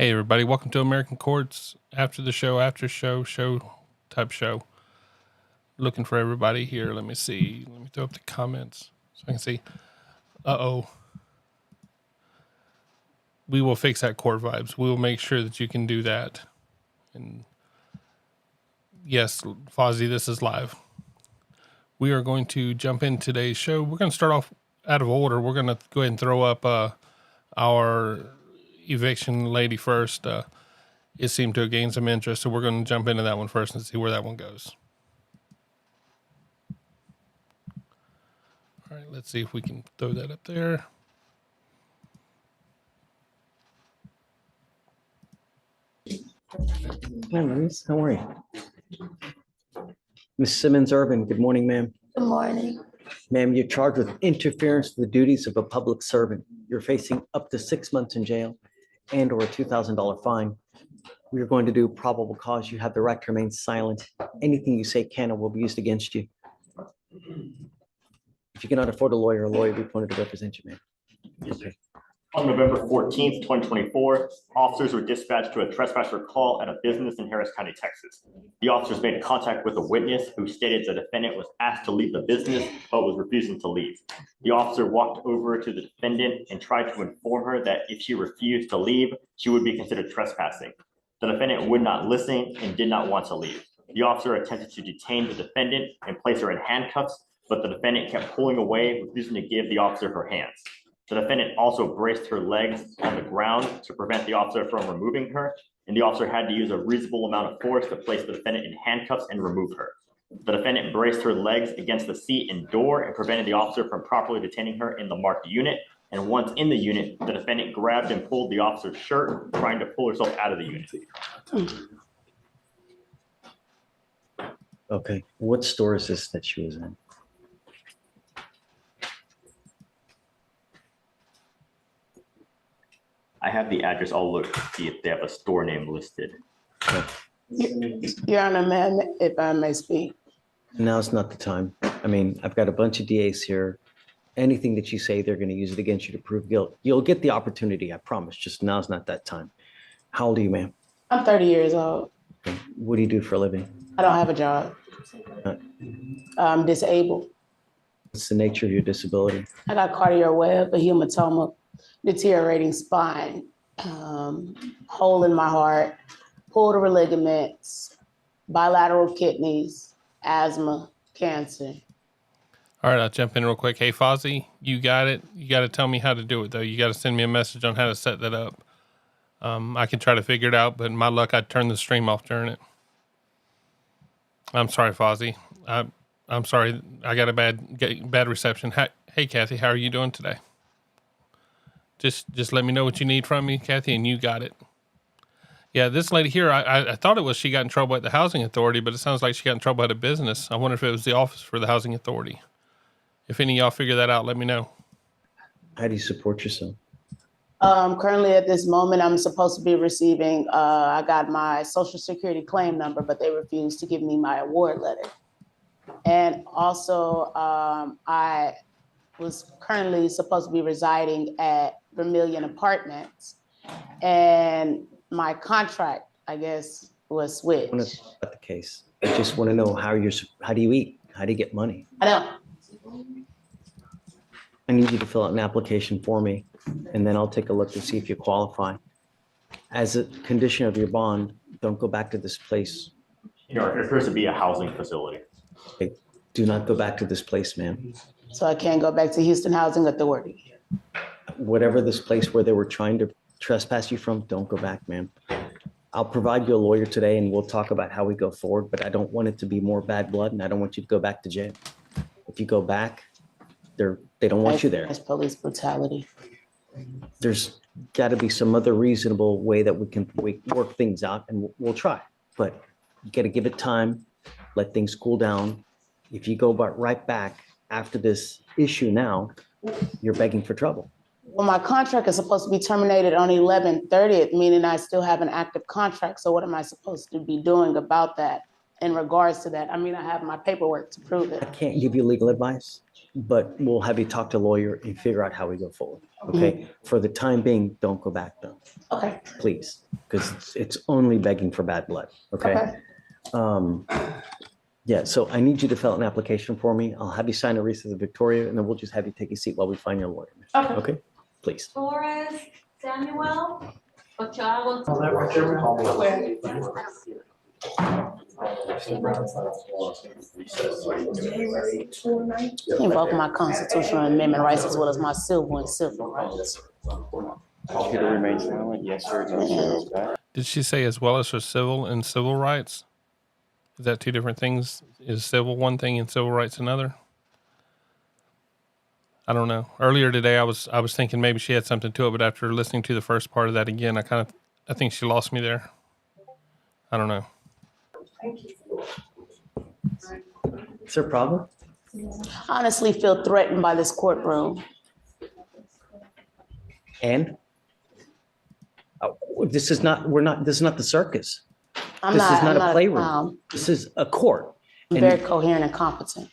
Hey everybody, welcome to American Courts after the show, show type show. Looking for everybody here. Let me see. Let me throw up the comments so I can see. We will fix that court vibes. We will make sure that you can do that. And yes, Fozzie, this is live. We are going to jump in today's show. We're going to start off out of order. We're going to go ahead and throw up our eviction lady first. It seemed to have gained some interest, so we're going to jump into that one first and see where that one goes. All right, let's see if we can throw that up there. Hi, Louise. How are you? Ms. Simmons Irvin, good morning, ma'am. Good morning. Ma'am, you're charged with interference with the duties of a public servant. You're facing up to 6 months in jail and or a $2,000 fine. We are going to do probable cause. You have the right to remain silent. Anything you say can or will be used against you. If you cannot afford a lawyer will be appointed to represent you, ma'am. Okay. On November 14th, 2024, officers were dispatched to a trespasser call at a business in Harris County, Texas. The officers made contact with a witness who stated the defendant was asked to leave the business, but was refusing to leave. The officer walked over to the defendant and tried to inform her that if she refused to leave, she would be considered trespassing. The defendant would not listen and did not want to leave. The officer attempted to detain the defendant and place her in handcuffs, but the defendant kept pulling away, refusing to give the officer her hands. The defendant also braced her legs on the ground to prevent the officer from removing her, and the officer had to use a reasonable amount of force to place the defendant in handcuffs and remove her. The defendant braced her legs against the seat and door and prevented the officer from properly detaining her in the marked unit. And once in the unit, the defendant grabbed and pulled the officer's shirt, trying to pull herself out of the unit. Okay. What store is this that she was in? I have the address. I'll look to see if they have a store name listed. Your Honor, ma'am, if I may speak. Now's not the time. I mean, I've got a bunch of DAs here. Anything that you say, they're going to use it against you to prove guilt. You'll get the opportunity, I promise. Just now's not that time. How old are you, ma'am? I'm 30 years old. Okay. What do you do for a living? I don't have a job. I'm disabled. What's the nature of your disability? I got cardiac web, a hematoma, deteriorating spine, hole in my heart, pulled over ligaments, bilateral kidneys, asthma, cancer. All right, I'll jump in real quick. Hey, Fozzie, you got it. You got to tell me how to do it, though. You got to send me a message on how to set that up. I can try to figure it out, but my luck, I'd turn the stream off during it. I'm sorry, Fozzie. I'm sorry. I got a bad reception. Hey, Kathy, how are you doing today? Just let me know what you need from me, Kathy, and you got it. Yeah, this lady here, I thought it was she got in trouble at the housing authority, but it sounds like she got in trouble at a business. I wonder if it was the office for the housing authority. If any of y'all figure that out, let me know. How do you support yourself? Currently at this moment, I'm supposed to be receiving, I got my Social Security claim number, but they refused to give me my award letter. And also, I was currently supposed to be residing at Vermilion Apartments, and my contract, I guess, was switched. I want to talk about the case. I just want to know how do you eat? How do you get money? I don't. I need you to fill out an application for me, and then I'll take a look to see if you qualify. As a condition of your bond, don't go back to this place. It appears to be a housing facility. Okay. Do not go back to this place, ma'am. So I can't go back to Houston Housing Authority. Whatever this place where they were trying to trespass you from, don't go back, ma'am. I'll provide you a lawyer today and we'll talk about how we go forward, but I don't want it to be more bad blood and I don't want you to go back to jail. If you go back, they don't want you there. That's police brutality. There's got to be some other reasonable way that we can work things out, and we'll try. But you got to give it time, let things cool down. If you go right back after this issue now, you're begging for trouble. Well, my contract is supposed to be terminated on 11/30th, meaning I still have an active contract. So what am I supposed to be doing about that in regards to that? I mean, I have my paperwork to prove it. I can't give you legal advice. but we'll have you talk to a lawyer and figure out how we go forward. Okay? For the time being, don't go back though, Okay, please, because it's only begging for bad blood. Okay? okay. Yeah, so I need you to fill out an application for me. I'll have you sign a receipt of Victoria, and then we'll just have you take a seat while we find your lawyer. Okay. Okay? Please. Torres, Samuel, Ochago. Invoke my constitutional and amendment rights as well as my civil and civil rights. You to remain silent, yes, sir, no, sir, okay? Did she say as well as her civil and civil rights? Is that two different things? Is civil one thing and civil rights another? I don't know. Earlier today, I was thinking maybe she had something to it, but after listening to the first part of that again, I think she lost me there. I don't know. Is there a problem? Honestly feel threatened by this courtroom. And? This is not the circus. I'm This is not a I'm playroom. clown. This is a court. I'm And- very coherent and competent.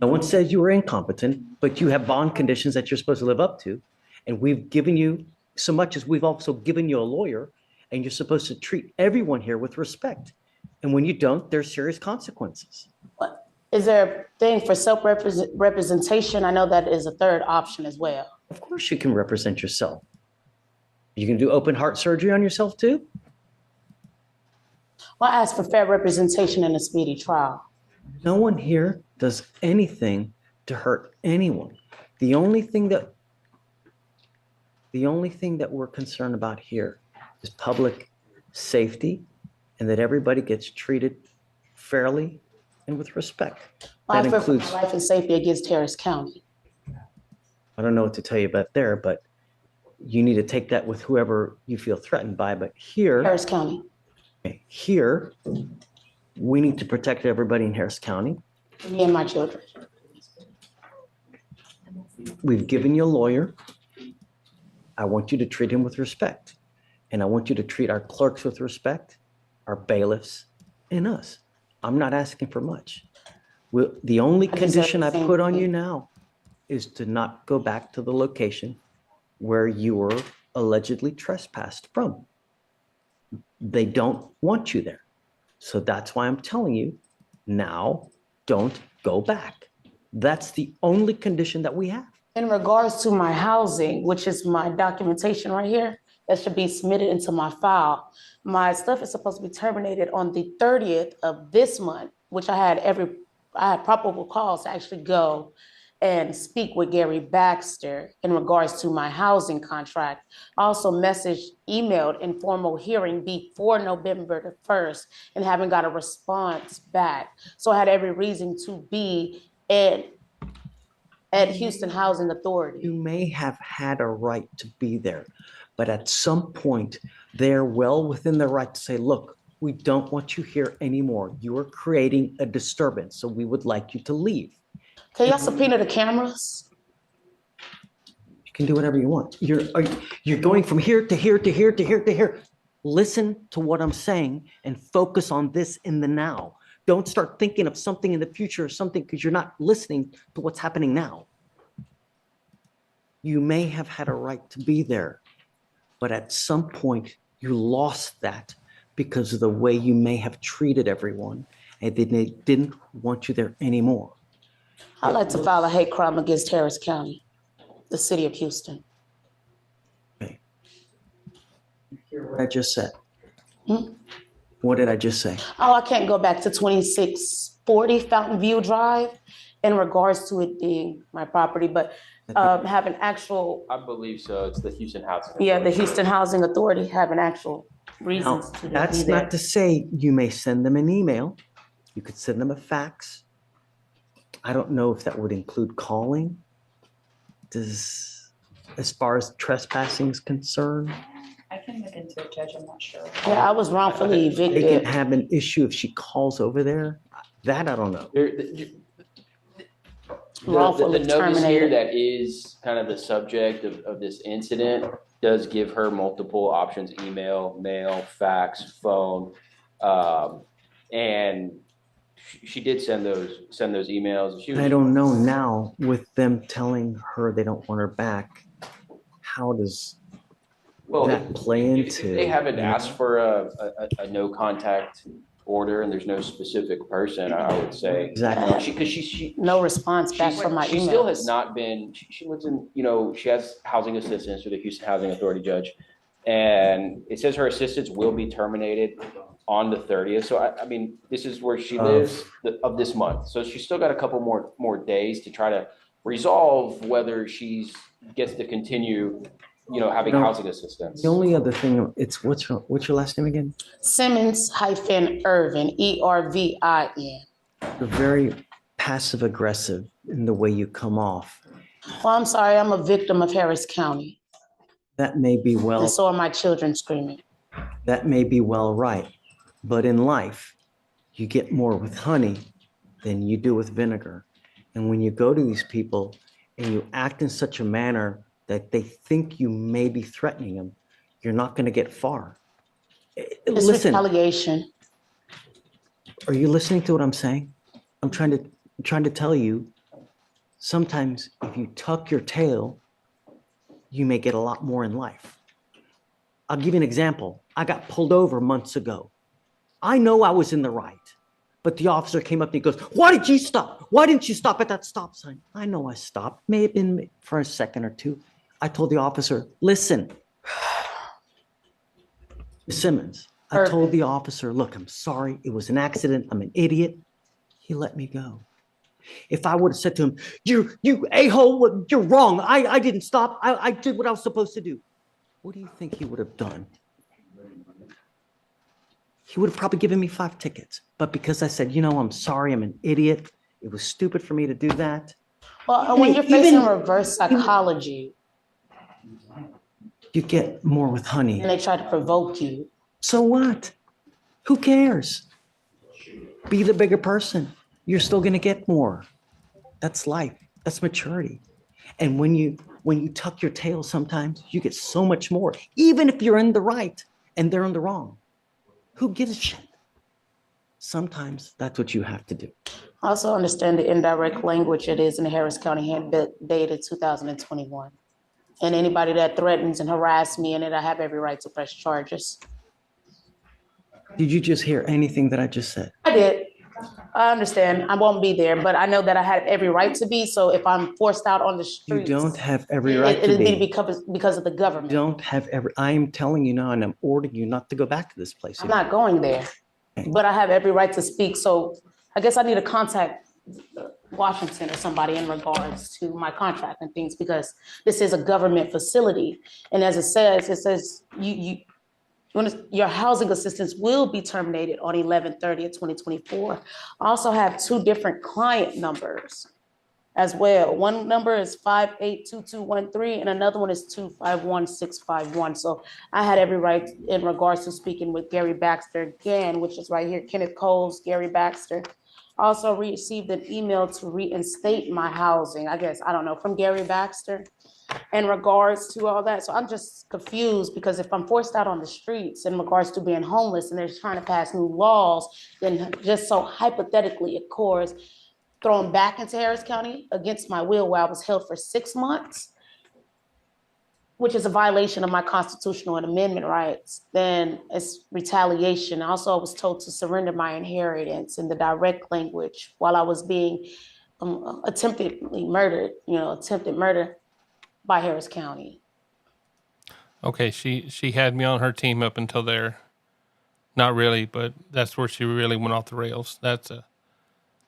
No one says you were incompetent, but you have bond conditions that you're supposed to live up to. And we've given you so much as we've also given you a lawyer, and you're supposed to treat everyone here with respect. And when you don't, there's serious consequences. Is there a thing for self-representation? I know that is a third option as well. Of course, you can represent yourself. You can do open heart surgery on yourself too? Well, I ask for fair representation in a speedy trial. No one here does anything to hurt anyone. The only thing that we're concerned about here is public safety and that everybody gets treated fairly and with respect. I That fear for my includes, life and safety against Harris County. I don't know what to tell you about there, but you need to take that with whoever you feel threatened by. But Harris County. here, we need to protect everybody in Harris County. Me and my children. We've given you a lawyer. I want you to treat him with respect. And I want you to treat our clerks with respect, our bailiffs, and us. I'm not asking for much. The only I deserve condition the I same put on thing. you now is to not go back to the location where you were allegedly trespassed from. They don't want you there. So that's why I'm telling you, now, don't go back. That's the only condition that we have. In regards to my housing, which is my documentation right here, that should be submitted into my file. My stuff is supposed to be terminated on the 30th of this month, which I had probable cause to actually go and speak with Gary Baxter in regards to my housing contract. I also emailed informal hearing before November the 1st and haven't got a response back. So I had every reason to be at Houston Housing Authority. You may have had a right to be there, but at some point, they're well within their right to say, look, we don't want you here anymore. You are creating a disturbance, so we would like you to leave. Can y'all subpoena the cameras? You can do whatever you want. You're going from here to here to here to here to here. Listen to what I'm saying and focus on this in the now. Don't start thinking of something in the future or something because you're not listening to what's happening now. You may have had a right to be there, but at some point you lost that because of the way you may have treated everyone and they didn't want you there anymore. I'd like to file a hate crime against Harris County, the city of Houston. Okay. Hear what I just said? Hmm? What did I just say? Oh, I can't go back to 2640 Fountain View Drive in regards to it being my property, but have an actual, I believe so, it's the Houston Housing. yeah, the Authority. Houston Housing Authority have an actual Now, reasons to be that's there. not to say you may send them an email. You could send them a fax. I don't know if that would include calling. As far as trespassing is concerned, I can look into it, Judge, I'm not sure. Yeah, I was wrongfully they can evicted. have an issue if she calls over there. That I don't know. Wrongfully The notice here terminated. that is kind of the subject of this incident does give her multiple options: email, mail, fax, phone. And She did send those emails. She was, I don't know now with them telling her they don't want her back, how does well, that play if into? they haven't you know? asked for a no contact order and there's no specific person, I would say. Exactly. Because she No response back she's- from my she still has emails. not been, she lives in, she has housing assistance through the Houston Housing Authority judge. And it says her assistance will be terminated on the 30th. So I mean, this is where she lives of this month. So she's still got a couple more days to try to resolve whether she's gets to continue, having No. housing assistance. The only other thing, it's what's your last name again? Simmons-Irvin, ERVIN. You're very passive aggressive in the way you come off. Well, I'm sorry, I'm a victim of Harris County, That may be well, and so are my children screaming. that may be well right. But in life, you get more with honey than you do with vinegar. And when you go to these people and you act in such a manner that they think you may be threatening them, you're not going to get far. It's Listen, retaliation. are you listening to what I'm saying? I'm trying to tell you, sometimes if you tuck your tail, you may get a lot more in life. I'll give you an example. I got pulled over months ago. I know I was in the right, but the officer came up and he goes, "Why did you stop? Why didn't you stop at that stop sign?" I know I stopped, may have been for a second or two. I told the officer, "Listen, Simmons," I told the officer, "Look, I'm sorry. It was an accident. I'm an idiot." He let me go. If I would have said to him, you a-hole, you're wrong. I didn't stop. I did what I was supposed to do. What do you think he would have done? He would have probably given me 5 tickets. But because I said, I'm sorry, I'm an idiot. It was stupid for me to do that. Well, when you're facing reverse psychology You get more with honey. and they try to provoke you, So what? Who cares? Be the bigger person. You're still going to get more. That's life. That's maturity. And when you tuck your tail, sometimes you get so much more, even if you're in the right and they're in the wrong. Who gives a shit? Sometimes that's what you have to do. I also understand the indirect language it is in the Harris County Handbook dated 2021. And anybody that threatens and harass me in it, I have every right to press charges. Did you just hear anything that I just said? I did. I understand. I won't be there, but I know that I had every right to be. So if I'm forced out on the You streets, don't have every right to it'd be be. because of the You government. don't have every, I am telling you now, and I'm ordering you not to go back to this place. I'm not going there, but I have every right to speak. So I guess I need to contact Washington or somebody in regards to my contract and things, because this is a government facility. And as it says your housing assistance will be terminated on 11/30/2024. I also have 2 different client numbers as well. One number is 582213 and another one is 251651. So I had every right in regards to speaking with Gary Baxter again, which is right here, Kenneth Coles, Gary Baxter. Also received an email to reinstate my housing, I guess, I don't know, from Gary Baxter in regards to all that. So I'm just confused, because if I'm forced out on the streets in regards to being homeless and they're trying to pass new laws, then just so hypothetically, of course, thrown back into Harris County against my will, where I was held for 6 months, which is a violation of my constitutional and amendment rights, then it's retaliation. Also, I was told to surrender my inheritance in the direct language while I was being attempted murder by Harris County. Okay, she had me on her team up until there. Not really, but that's where she really went off the rails.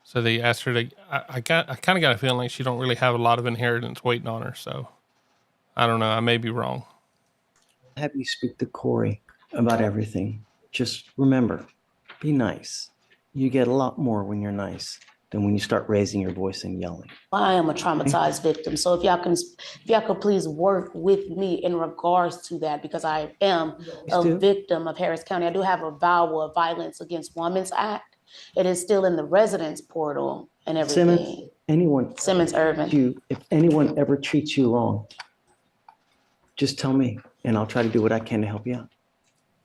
So they asked her to. I kind of got a feeling like she don't really have a lot of inheritance waiting on her. So I don't know. I may be wrong. Have you speak to Corey about everything. Just remember, be nice. You get a lot more when you're nice than when you start raising your voice and yelling. I am a traumatized victim. So if y'all could please work with me in regards to that, because I am a victim of Harris County. I do have a VAWA, a Violence Against Women's Act. It is still in the residence portal and everything. Simmons-Irvin. If anyone ever treats you wrong, just tell me and I'll try to do what I can to help you out.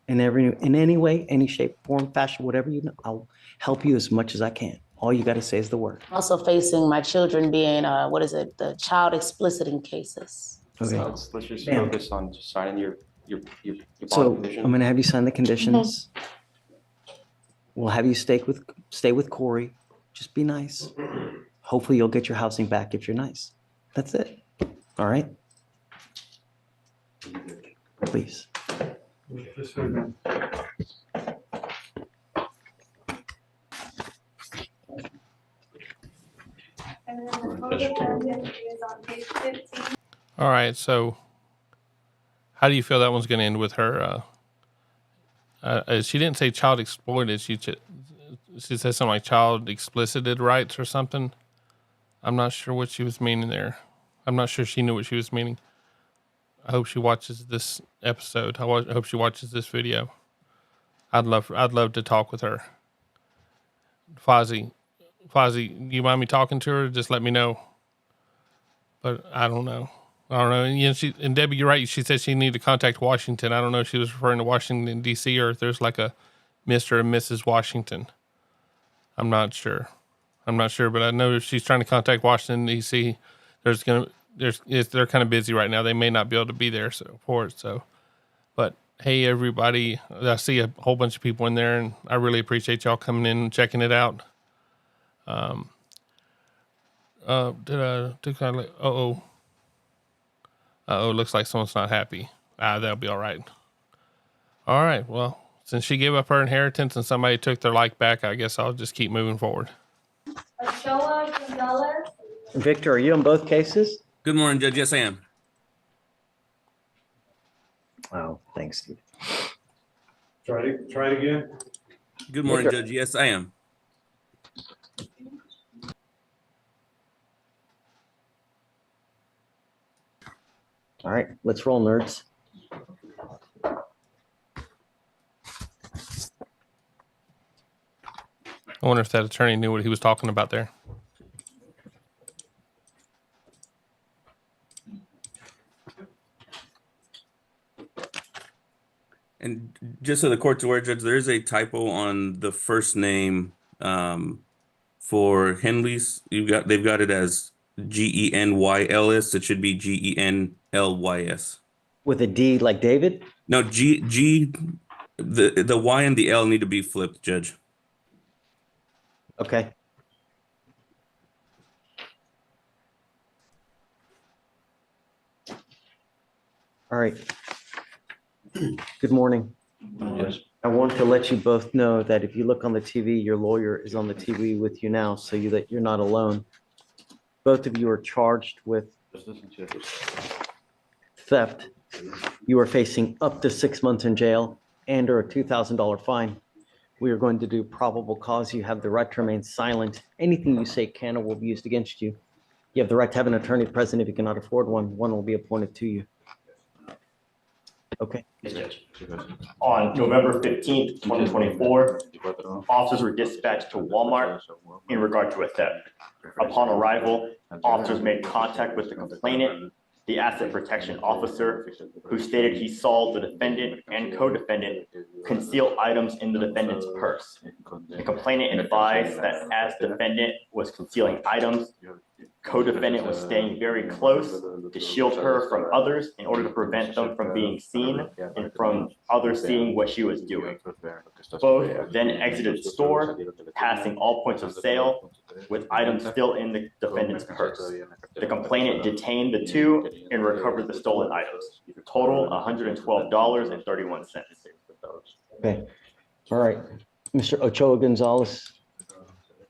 in any way, any shape, form, fashion, whatever you know, I'll help you as much as I can. All you got to say is the word. Also facing my children being, the child explicit cases. Okay. So- Let's just Ma'am. focus on just signing your So bond petition. I'm going to have you sign the conditions. We'll have you stay with Corey. Just be nice. Hopefully you'll get your housing back if you're nice. That's it. All right? Please. And then the codependent is on page 15. All right. So, how do you feel that one's going to end with her? She didn't say child exploited. She said something like child explicited rights or something. I'm not sure what she was meaning there. I'm not sure she knew what she was meaning. I hope she watches this episode. I hope she watches this video. I'd love to talk with her. Fozzie, you mind me talking to her? Just let me know. But I don't know. You know, and Debbie, you're right. She said she needed to contact Washington. I don't know if she was referring to Washington, D.C. or if there's like a Mr. and Mrs. Washington. I'm not sure, but I know if she's trying to contact Washington, D.C., they're kind of busy right now. They may not be able to be there for it. So, but hey, everybody, I see a whole bunch of people in there, and I really appreciate y'all coming in and checking it out. Looks like someone's not happy. That'll be all right. All right, well, since she gave up her inheritance and somebody took their like back, I guess I'll just keep moving forward. Ochoa Gonzalez. Victor, are you in both cases? Good morning, Judge. Yes, I am. Oh, thanks, Steve. Try it again. Good morning, Victor. Judge. Yes, I am. All right, let's roll, nerds. I wonder if that attorney knew what he was talking about there. And just so the court's aware, Judge, there is a typo on the first name for Henley's. They've got it as Genyls. It should be Genlys. With a D like David? No, the Y and the L need to be flipped, Judge. Okay. All right. Good morning. I want to let you both know that if you look on the TV, your lawyer is on the TV with you now, so that you're not alone. Both of you are charged with theft. You are facing up to 6 months in jail and or a $2,000 fine. We are going to do probable cause. You have the right to remain silent. Anything you say can or will be used against you. You have the right to have an attorney present. If you cannot afford one, one will be appointed to you. Okay. On November 15th, 2024, officers were dispatched to Walmart in regard to a theft. Upon arrival, officers made contact with the complainant, the asset protection officer, who stated he saw the defendant and co-defendant conceal items in the defendant's purse. The complainant advised that as defendant was concealing items, co-defendant was staying very close to shield her from others in order to prevent them from being seen and from others seeing what she was doing. Both then exited the store, passing all points of sale, with items still in the defendant's purse. The complainant detained the two and recovered the stolen items. Total $112.31. Okay. All right. Mr. Ochoa Gonzalez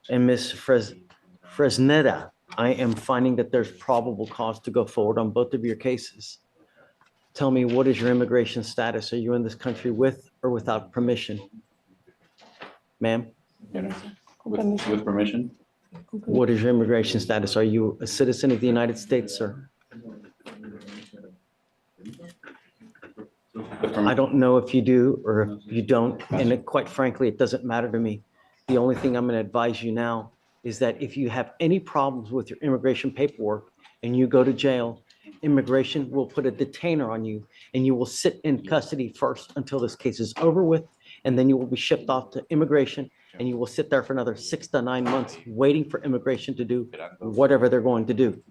and Ms. Fresneda, I am finding that there's probable cause to go forward on both of your cases. Tell me, what is your immigration status? Are you in this country with or without permission? Ma'am, With permission? what is your immigration status? Are you a citizen of the United States, sir? I don't know if you do or if you don't, and quite frankly, it doesn't matter to me. The only thing I'm going to advise you now is that if you have any problems with your immigration paperwork and you go to jail immigration will put a detainer on you and you will sit in custody first until this case is over with. And then you will be shipped off to immigration and you will sit there for another 6 to 9 months waiting for immigration to do whatever they're going to do.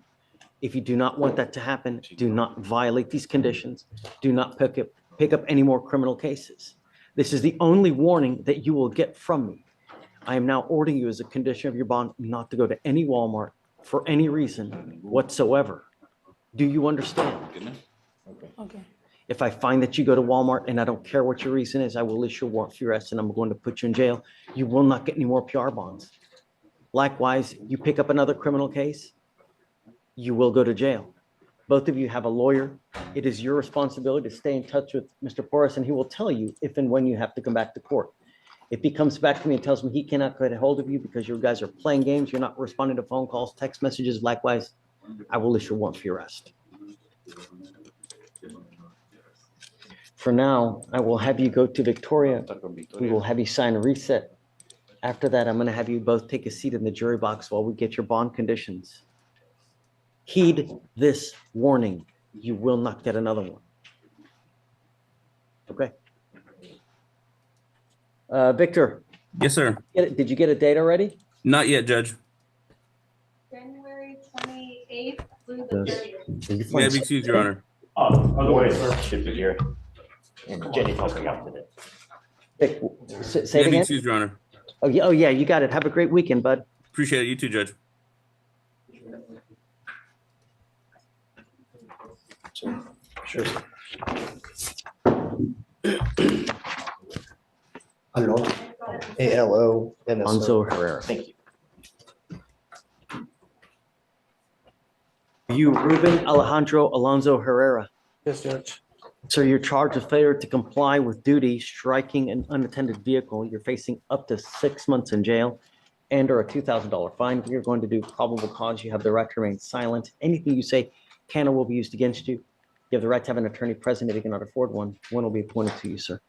If you do not want that to happen, do not violate these conditions. Do not pick up any more criminal cases. This is the only warning that you will get from me. I am now ordering you as a condition of your bond not to go to any Walmart for any reason whatsoever. Do you understand? Okay. If I find that you go to Walmart and I don't care what your reason is, I will issue a warrant for your arrest and I'm going to put you in jail. You will not get any more PR bonds. Likewise, you pick up another criminal case, you will go to jail. Both of you have a lawyer. It is your responsibility to stay in touch with Mr. Porras and he will tell you if and when you have to come back to court. If he comes back to me and tells me he cannot get a hold of you because you guys are playing games, you're not responding to phone calls, text messages, likewise, I will issue a warrant for your arrest. For now, I will have you go to Victoria. We will have you sign a reset. After that, I'm going to have you both take a seat in the jury box while we get your bond conditions. Heed this warning. You will not get another one. Okay. Victor, Yes, sir. did you get a date already? Not yet, Judge. January 28th through the Yes. 30th. May I be excused, Your Honor? Otherwise, should be here. And Jenny tells me after that. Vic, say May it I be again. excused, Your Honor? Oh, yeah, you got it. Have a great weekend, bud. Appreciate it. You too, Judge. Sure. Alonso, A-L-O-N-S-O. Alonso Herrera. Thank you. You, Ruben Alejandro Alonso Herrera. Yes, Judge. So you're charged with failure to comply with duty, striking an unattended vehicle. You're facing up to 6 months in jail and or a $2,000 fine. You're going to do probable cause. You have the right to remain silent. Anything you say can or will be used against you. You have the right to have an attorney present if you cannot afford one. One will be appointed to you, sir.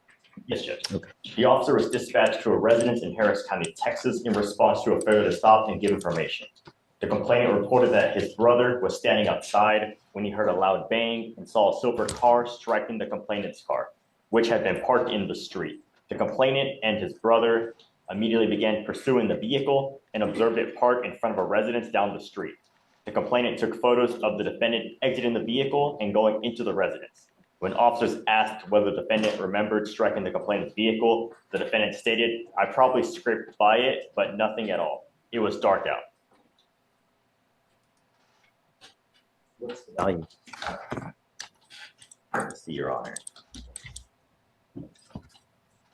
Yes, Judge. Okay. The officer was dispatched to a residence in Harris County, Texas, in response to a failure to stop and give information. The complainant reported that his brother was standing outside when he heard a loud bang and saw a silver car striking the complainant's car, which had been parked in the street. The complainant and his brother immediately began pursuing the vehicle and observed it parked in front of a residence down the street. The complainant took photos of the defendant exiting the vehicle and going into the residence. When officers asked whether the defendant remembered striking the complainant's vehicle, the defendant stated, "I probably scraped by it, but nothing at all. It was dark out." What's the value? Let's see, Your Honor.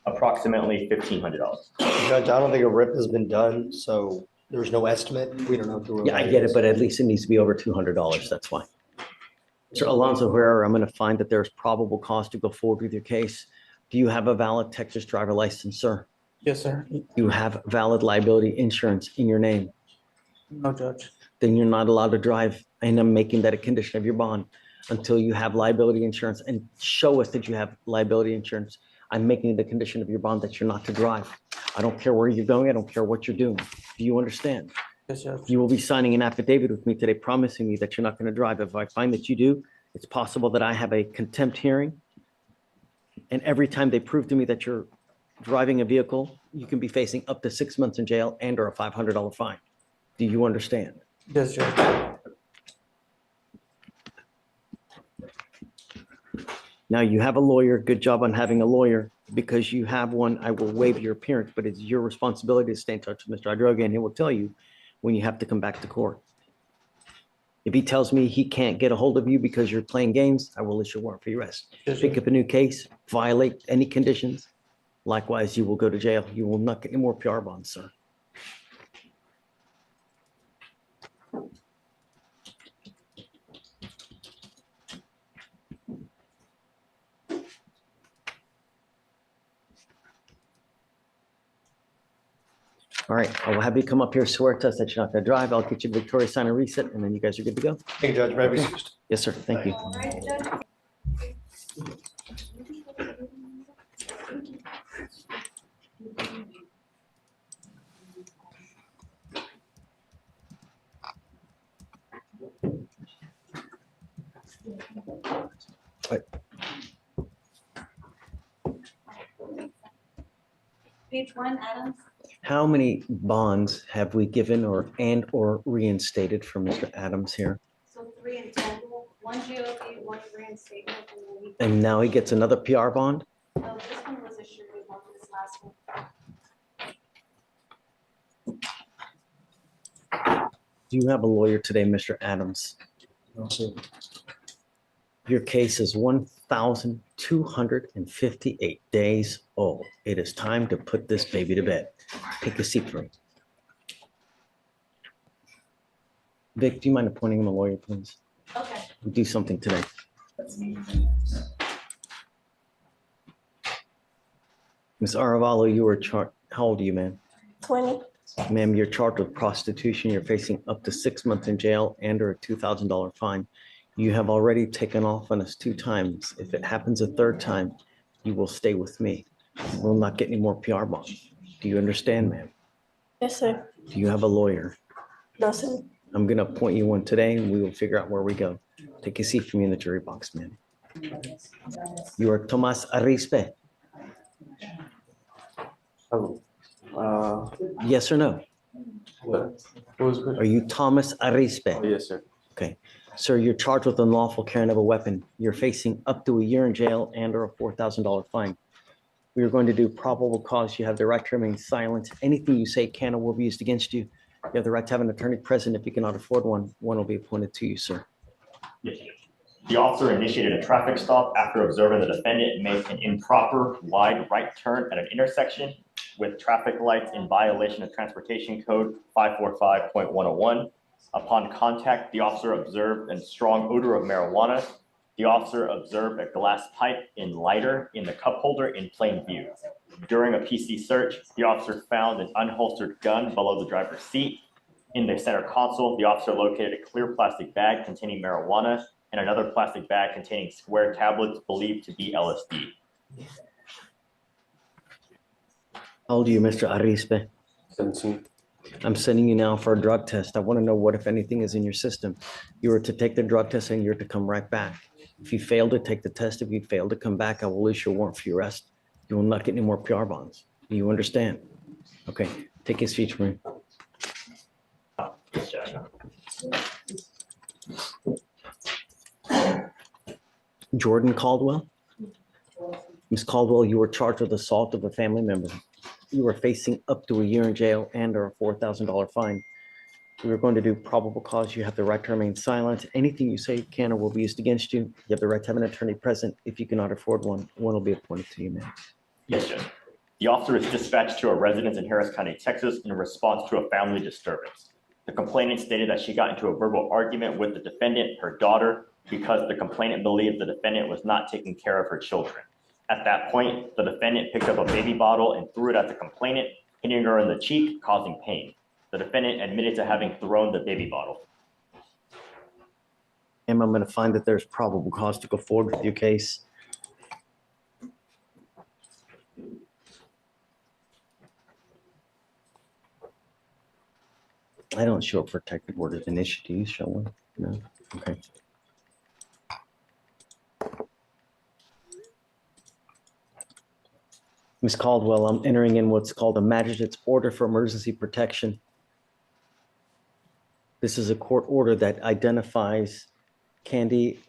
Approximately $1,500. Judge, I don't think a rip has been done, so there's no estimate. We don't know. Who Yeah, I get it, but at least it needs to be over $200. That's why. Sir Alonso Herrera, I'm going to find that there's probable cause to go forward with your case. Do you have a valid Texas driver license, sir? Yes, sir. You have valid liability insurance in your name. No, Judge. Then you're not allowed to drive. And I'm making that a condition of your bond until you have liability insurance and show us that you have liability insurance. I'm making it a condition of your bond that you're not to drive. I don't care where you're going. I don't care what you're doing. Do you understand? Yes, Judge. You will be signing an affidavit with me today promising me that you're not going to drive. If I find that you do, it's possible that I have a contempt hearing. And every time they prove to me that you're driving a vehicle, you can be facing up to 6 months in jail and or a $500 fine. Do you understand? Yes, Judge. Now you have a lawyer. Good job on having a lawyer. Because you have one, I will waive your appearance, but it's your responsibility to stay in touch with Mr. Idroga, and he will tell you when you have to come back to court. If he tells me he can't get a hold of you because you're playing games, I will issue a warrant for your arrest. Yes, Pick sir. up a new case, violate any conditions. Likewise, you will go to jail. You will not get any more PR bonds, sir. All right, I will have you come up here, swear to us that you're not going to drive. I'll get you Victoria sign and reset, and then you guys are good to go. Thank you, Judge. May I be excused? Yes, sir. Thank you. All right, Judge. Page 1, Adams. How many bonds have we given or reinstated for Mr. Adams here? So 3 in total, 1 GOP, 1 reinstatement, and then And now he gets another PR bond? no, this one was issued with one, this last one. Do you have a lawyer today, Mr. Adams? No, sir. Your case is 1,258 days old. It is time to put this baby to bed. Take a seat for me. Vic, do you mind appointing him a lawyer, please? Okay. We'll do something today. Ms. Aravalo, you were charged, how old are you, ma'am? 20. Ma'am, you're charged with prostitution. You're facing up to 6 months in jail and or a $2,000 fine. You have already taken off on us 2 times. If it happens a 3rd time, you will stay with me. You will not get any more PR bonds. Do you understand, ma'am? Yes, sir. Do you have a lawyer? No, sir. I'm gonna appoint you one today and we will figure out where we go. Take a seat for me in the jury box, ma'am. You are Tomas Arispe. Oh, Yes or no? what was it? Are you Thomas Arispe? Oh, yes, sir. Okay. Sir, you're charged with unlawful carrying of a weapon. You're facing up to a year in jail and or a $4,000 fine. We are going to do probable cause. You have the right to remain silent. Anything you say can or will be used against you. You have the right to have an attorney present. If you cannot afford one, one will be appointed to you, sir. Yes, Judge. The officer initiated a traffic stop after observing the defendant make an improper wide right turn at an intersection with traffic lights in violation of Transportation Code 545.101. Upon contact, the officer observed a strong odor of marijuana. The officer observed a glass pipe in lighter in the cup holder in plain view. During a PC search, the officer found an unholstered gun below the driver's seat. In the center console, the officer located a clear plastic bag containing marijuana and another plastic bag containing square tablets believed to be LSD. How old are you, Mr. Arispe? 17. I'm sending you now for a drug test. I want to know what, if anything, is in your system. You are to take the drug test and you're to come right back. If you fail to take the test, if you fail to come back, I will issue a warrant for your arrest. You will not get any more PR bonds. Do you understand? Okay, take his speech for me. Yes, Judge. Jordan Caldwell? Ms. Caldwell, you were charged with assault of a family member. You are facing up to a year in jail and or a $4,000 fine. We are going to do probable cause. You have the right to remain silent. Anything you say can or will be used against you. You have the right to have an attorney present. If you cannot afford one, one will be appointed to you, ma'am. Yes, Judge. The officer is dispatched to a residence in Harris County, Texas in response to a family disturbance. The complainant stated that she got into a verbal argument with the defendant, her daughter, because the complainant believed the defendant was not taking care of her children. At that point, the defendant picked up a baby bottle and threw it at the complainant, hitting her in the cheek, causing pain. The defendant admitted to having thrown the baby bottle. Ma'am, I'm going to find that there's probable cause to go forward with your case. I don't show a protected order of initiative. Do you show one? No? Okay. Ms. Caldwell, I'm entering in what's called a magistrate's order for emergency protection. This is a court order that identifies Candy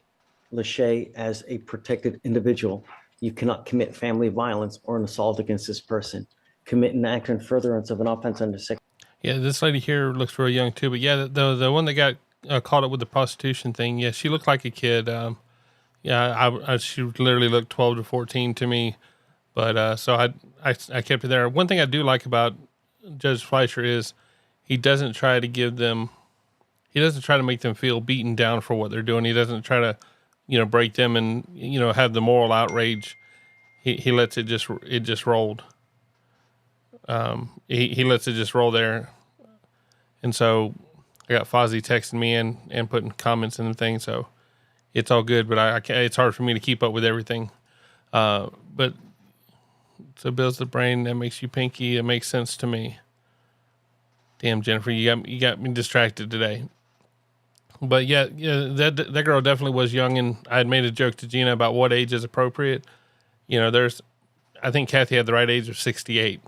Lachey as a protected individual. You cannot commit family violence or an assault against this person. Commit an act in furtherance of an offense under section. Yeah, this lady here looks very young too. But yeah, the one that got caught up with the prostitution thing, yeah, she looked like a kid. Yeah, she literally looked 12 to 14 to me. But so I kept it there. One thing I do like about Judge Fleischer is he doesn't try to make them feel beaten down for what they're doing. He doesn't try to, break them and, have the moral outrage. He lets it just rolled. He lets it just roll there. And so I got Fozzie texting me and putting comments in the thing. So it's all good, but it's hard for me to keep up with everything. But so Bill's the brain that makes you pinky. It makes sense to me. Damn, Jennifer, you got me distracted today. But yeah, that girl definitely was young, and I had made a joke to Gina about what age is appropriate. You know, I think Kathy had the right age of 68.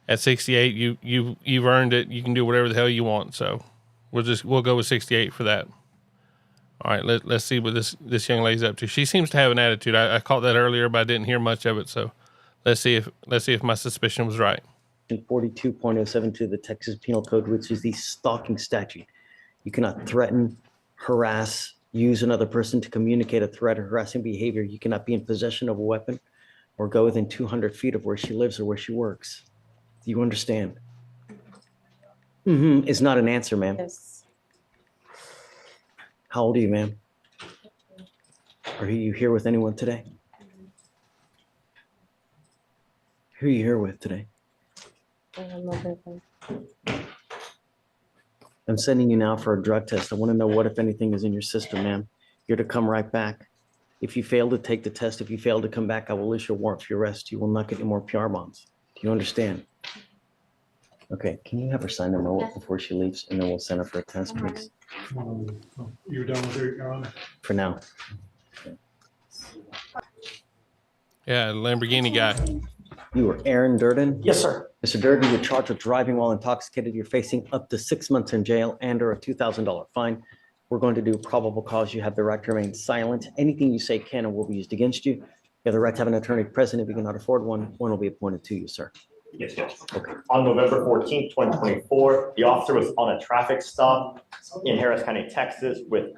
At 68, you've earned it. You can do whatever the hell you want. So we'll go with 68 for that. All right, let's see what this young lady's up to. She seems to have an attitude. I caught that earlier, but I didn't hear much of it. So let's see if my suspicion was right. 42.072 of the Texas Penal Code, which is the stalking statute. You cannot threaten, harass, use another person to communicate a threat or harassing behavior. You cannot be in possession of a weapon or go within 200 feet of where she lives or where she works. Do you understand? Is not an answer, ma'am. Yes. How old are you, ma'am? Are you here with anyone today? Who are you here with today? I have no boyfriend. I'm sending you now for a drug test. I want to know what, if anything, is in your system, ma'am. You're to come right back. If you fail to take the test, if you fail to come back, I will issue a warrant for your arrest. You will not get any more PR bonds. Do you understand? Okay, can you have her sign the note before she leaves, and then we'll send her for a test, please? You're done with it, Your Honor? For now. Yeah, Lamborghini guy. You are Aaron Durden? Yes, sir. Mr. Durden, you're charged with driving while intoxicated. You're facing up to 6 months in jail and or a $2,000 fine. We're going to do probable cause. You have the right to remain silent. Anything you say can and will be used against you. You have the right to have an attorney present. If you cannot afford one, one will be appointed to you, sir. Yes, Judge. Okay. On November 14th, 2024, the officer was on a traffic stop in Harris County, Texas, with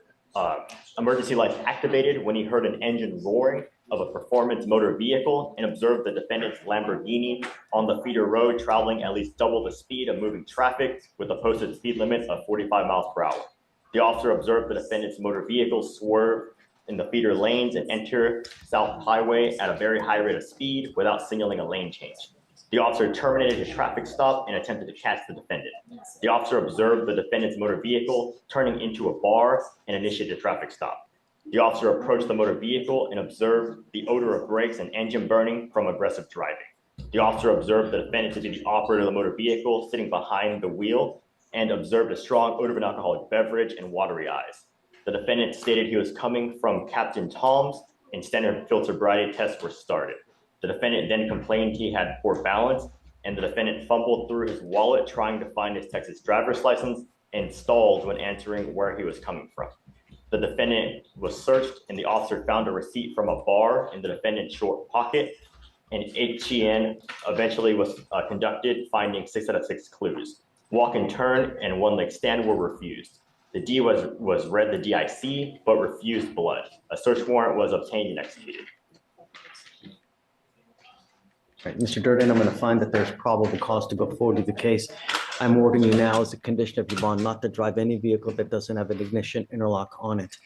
emergency lights activated when he heard an engine roaring of a performance motor vehicle and observed the defendant's Lamborghini on the feeder road traveling at least double the speed of moving traffic with a posted speed limit of 45 miles per hour. The officer observed the defendant's motor vehicle swerve in the feeder lanes and enter South Highway at a very high rate of speed without signaling a lane change. The officer terminated his traffic stop and attempted to catch the defendant. The officer observed the defendant's motor vehicle turning into a bar and initiated a traffic stop. The officer approached the motor vehicle and observed the odor of brakes and engine burning from aggressive driving. The officer observed the defendant to be the operator of the motor vehicle sitting behind the wheel and observed a strong odor of an alcoholic beverage and watery eyes. The defendant stated he was coming from Captain Tom's and standard filter sobriety tests were started. The defendant then complained he had poor balance, and the defendant fumbled through his wallet trying to find his Texas driver's license and stalled when answering where he was coming from. The defendant was searched, and the officer found a receipt from a bar in the defendant's short pocket. An HEN eventually was conducted, finding 6 out of 6 clues. Walk and turn and one leg stand were refused. The D was read the DIC, but refused blood. A search warrant was obtained and executed. All right, Mr. Durden, I'm going to find that there's probable cause to go forward with the case. I'm ordering you now as a condition of your bond not to drive any vehicle that doesn't have an ignition interlock on it.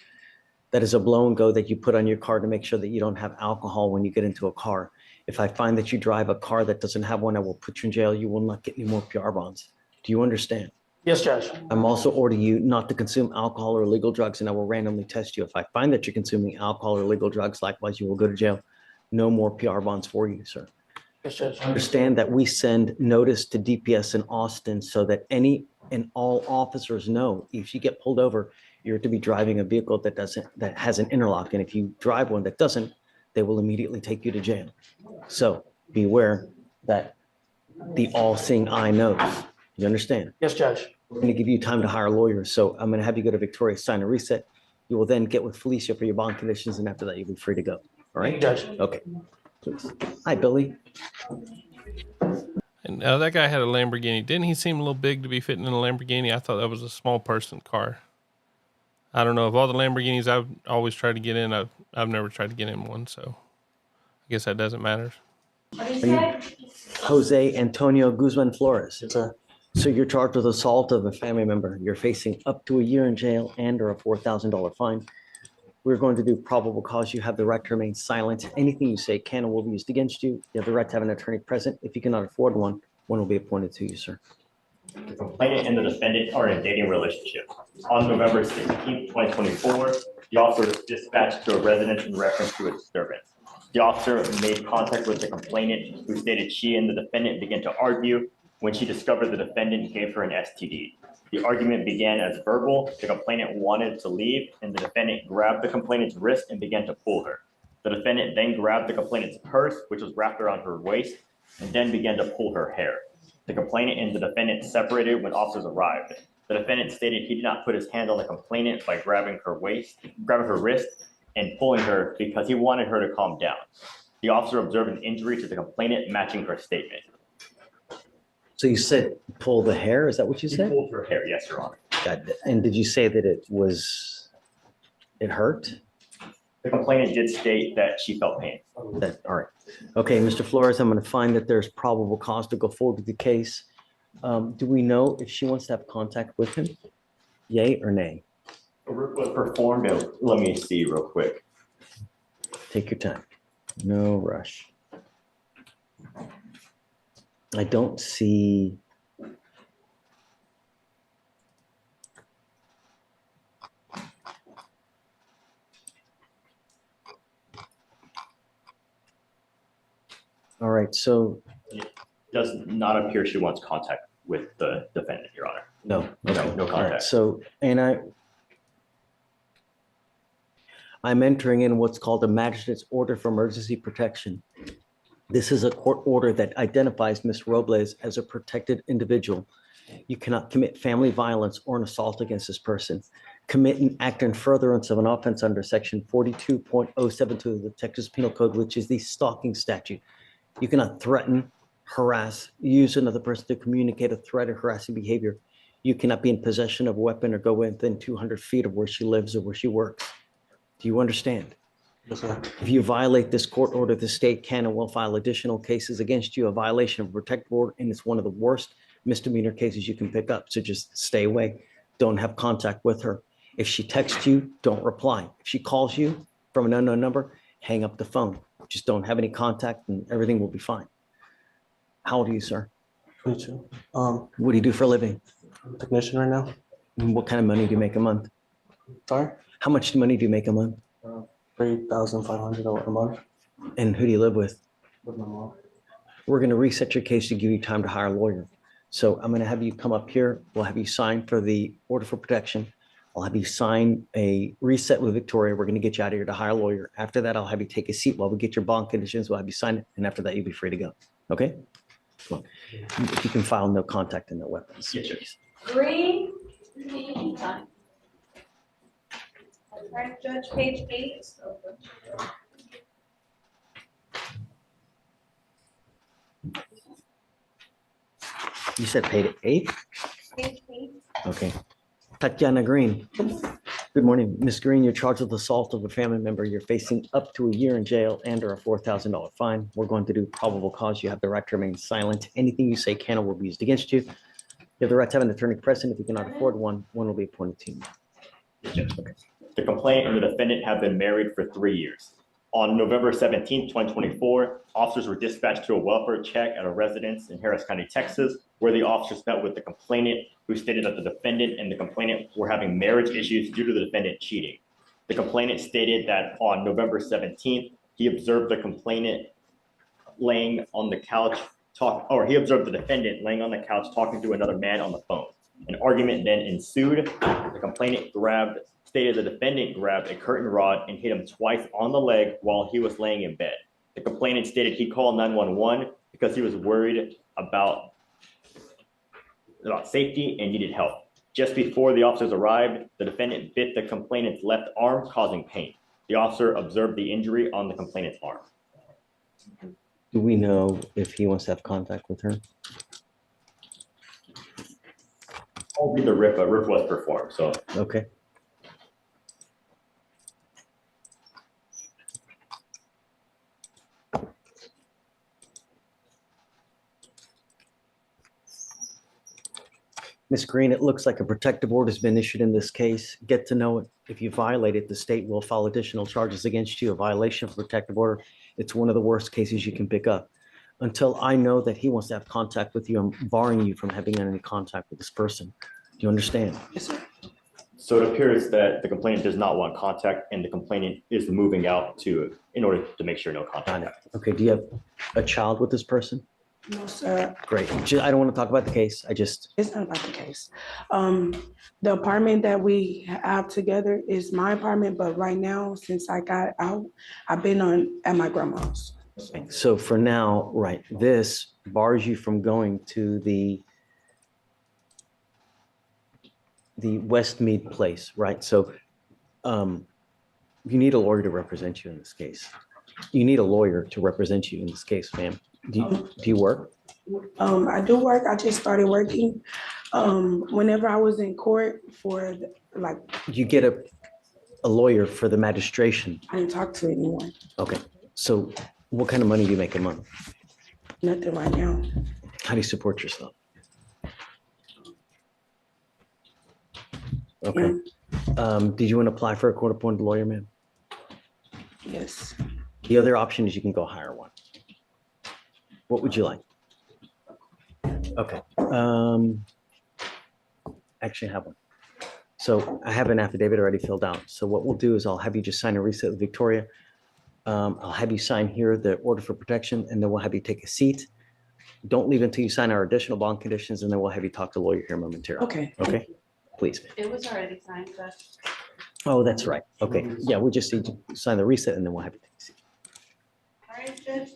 That is a blow and go that you put on your car to make sure that you don't have alcohol when you get into a car. If I find that you drive a car that doesn't have one, I will put you in jail. You will not get any more PR bonds. Do you understand? Yes, Judge. I'm also ordering you not to consume alcohol or illegal drugs, and I will randomly test you. If I find that you're consuming alcohol or illegal drugs, likewise, you will go to jail. No more PR bonds for you, sir. Yes, Judge. Understand that we send notice to DPS in Austin so that any and all officers know if you get pulled over, you're to be driving a vehicle that has an interlock. And if you drive one that doesn't, they will immediately take you to jail. So beware that the all-seeing eye knows. You understand? Yes, Judge. We're going to give you time to hire lawyers. So I'm going to have you go to Victoria, sign a reset. You will then get with Felicia for your bond conditions. And after that, you'll be free to go. All right? Judge. Okay. Please. Hi, Billy. And that guy had a Lamborghini. Didn't he seem a little big to be fitting in a Lamborghini? I thought that was a small person car. I don't know. Of all the Lamborghinis I've always tried to get in, I've never tried to get in one. So I guess that doesn't matter. Jose Antonio Guzman Flores. Yes, sir. So you're charged with assault of a family member. You're facing up to a year in jail and or a $4,000 fine. We're going to do probable cause. You have the right to remain silent. Anything you say can and will be used against you. You have the right to have an attorney present. If you cannot afford one, one will be appointed to you, sir. The complainant and the defendant are in a dating relationship. On November 16th, 2024, the officer was dispatched to a residence in reference to a disturbance. The officer made contact with the complainant, who stated she and the defendant began to argue when she discovered the defendant gave her an STD. The argument began as verbal. The complainant wanted to leave, and the defendant grabbed the complainant's wrist and began to pull her. The defendant then grabbed the complainant's purse, which was wrapped around her waist, and then began to pull her hair. The complainant and the defendant separated when officers arrived. The defendant stated he did not put his hand on the complainant by grabbing her wrist, and pulling her because he wanted her to calm down. The officer observed an injury to the complainant matching her statement. So you said pull the hair? Is that what you He said? pulled her hair, yes, Your Honor. And did you say that it hurt? The complainant did state that she felt pain. All right. Okay, Mr. Flores, I'm going to find that there's probable cause to go forward with the case. Do we know if she wants to have contact with him? Yay or nay? A rip was performed, and let me see real quick. Take your time. No rush. I don't see. All right, so Does not appear she wants contact with the defendant, Your Honor. no. No All right, contact. so, and I'm entering in what's called a magistrate's order for emergency protection. This is a court order that identifies Ms. Robles as a protected individual. You cannot commit family violence or an assault against this person. Commit an act in furtherance of an offense under section 42.072 of the Texas Penal Code, which is the stalking statute. You cannot threaten, harass, use another person to communicate a threat or harassing behavior. You cannot be in possession of a weapon or go within 200 feet of where she lives or where she works. Do you understand? Yes, sir. If you violate this court order, the state can and will file additional cases against you, a violation of a protective order, and it's one of the worst misdemeanor cases you can pick up. So just stay away. Don't have contact with her. If she texts you, don't reply. If she calls you from an unknown number, hang up the phone. Just don't have any contact and everything will be fine. How old are you, sir? 22. What do you do for a living? I'm a technician right now. And what kind of money do you make a month? Sorry? How much money do you make a month? 3,500 a month And who do you live with? with my mom. We're going to reset your case to give you time to hire a lawyer. So I'm going to have you come up here. We'll have you sign for the order for protection. I'll have you sign a reset with Victoria. We're going to get you out of here to hire a lawyer. After that, I'll have you take a seat while we get your bond conditions. We'll have you sign it. And after that, you'll be free to go. Okay? Come on. If you can file no contact and no weapons. Yes, sir. Green. Time. All right, Judge, page 8. You said paid 8? Page 8. Okay. Tatiana Green. Good morning. Ms. Green, you're charged with assault of a family member. You're facing up to a year in jail and or a $4,000 fine. We're going to do probable cause. You have the right to remain silent. Anything you say can or will be used against you. You have the right to have an attorney present. If you cannot afford one, one will be appointed to you. Okay. The complainant and the defendant have been married for 3 years. On November 17, 2024, officers were dispatched to a welfare check at a residence in Harris County, Texas, where the officers met with the complainant, who stated that the defendant and the complainant were having marriage issues due to the defendant cheating. The complainant stated that on November 17th, he observed the complainant laying on the couch he observed the defendant laying on the couch talking to another man on the phone. An argument then ensued. The complainant stated the defendant grabbed a curtain rod and hit him twice on the leg while he was laying in bed. The complainant stated he called 911 because he was worried about safety and needed help. Just before the officers arrived, the defendant bit the complainant's left arm, causing pain. The officer observed the injury on the complainant's arm. Do we know if he wants to have contact with her? I'll read the RIF. A RIF was performed, so. Okay. Ms. Green, it looks like a protective order has been issued in this case. Get to know it. If you violate it, the state will file additional charges against you, a violation of protective order. It's one of the worst cases you can pick up. Until I know that he wants to have contact with you, I'm barring you from having any contact with this person. Do you understand? Yes, sir. So it appears that the complainant does not want contact and the complainant is moving out in order to make sure no contact happens. Okay, do you have a child with this person? No, sir, Great. I don't want to talk about the case. it's not about the case. The apartment that we have together is my apartment, but right now, since I got out, I've been at my grandma's. So for now, right, this bars you from going to the Westmead place, right? So you need a lawyer to represent you in this case. You need a lawyer to represent you in this case, ma'am. Do you work? I do work. I just started working. Whenever I was in court for like, You get a lawyer for the magistration. I didn't talk to anyone, Okay. So what kind of money do you make a month? nothing right now. How do you support yourself? Okay. Did you want to apply for a court-appointed lawyer, ma'am? Yes, The other option is you can go hire one. What would you like? Okay. Actually, I have one. So I have an affidavit already filled out. So what we'll do is I'll have you just sign a reset with Victoria. I'll have you sign here the order for protection, and then we'll have you take a seat. Don't leave until you sign our additional bond conditions, and then we'll have you talk to a lawyer here momentarily. okay. Okay? Please. It was already signed, but. Oh, that's right. Okay. Yeah, we just need to sign the reset, and then we'll have you take a seat. All right, Judge.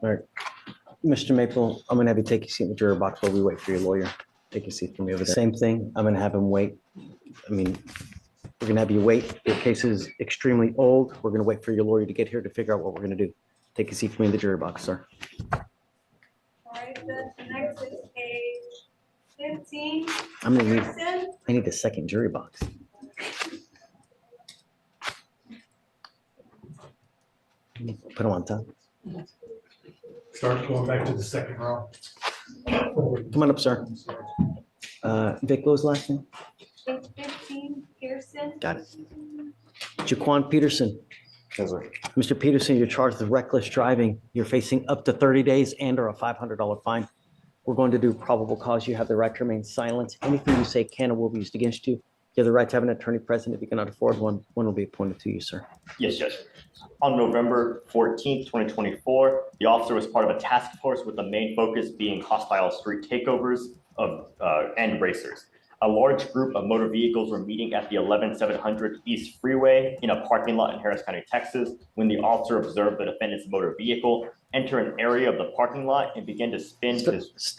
All right. Mr. Maple, I'm gonna have you take your seat in the juror box while we wait for your lawyer. Take your seat for me over there. Same thing. I'm gonna have him wait. I mean, we're gonna have you wait. Your case is extremely old. We're gonna wait for your lawyer to get here to figure out what we're gonna do. Take a seat for me in the jury box, sir. All right, Judge, next is page 15. I'm gonna need, Pearson. I need a second jury box. Put him on top. Start going back to the second row. Come on up, sir. Vic, what was the last name? Page 15, Pearson. Got it. Jaquan Peterson. Mr. Peterson, you're charged with reckless driving. You're facing up to 30 days and or a $500 fine. We're going to do probable cause. You have the right to remain silent. Anything you say can or will be used against you. You have the right to have an attorney present. If you cannot afford one, one will be appointed to you, sir. Yes, Judge. On November 14th, 2024, the officer was part of a task force with the main focus being hostile street takeovers and racers. A large group of motor vehicles were meeting at the 11700 East Freeway in a parking lot in Harris County, Texas, when the officer observed the defendant's motor vehicle enter an area of the parking lot and began to spin his...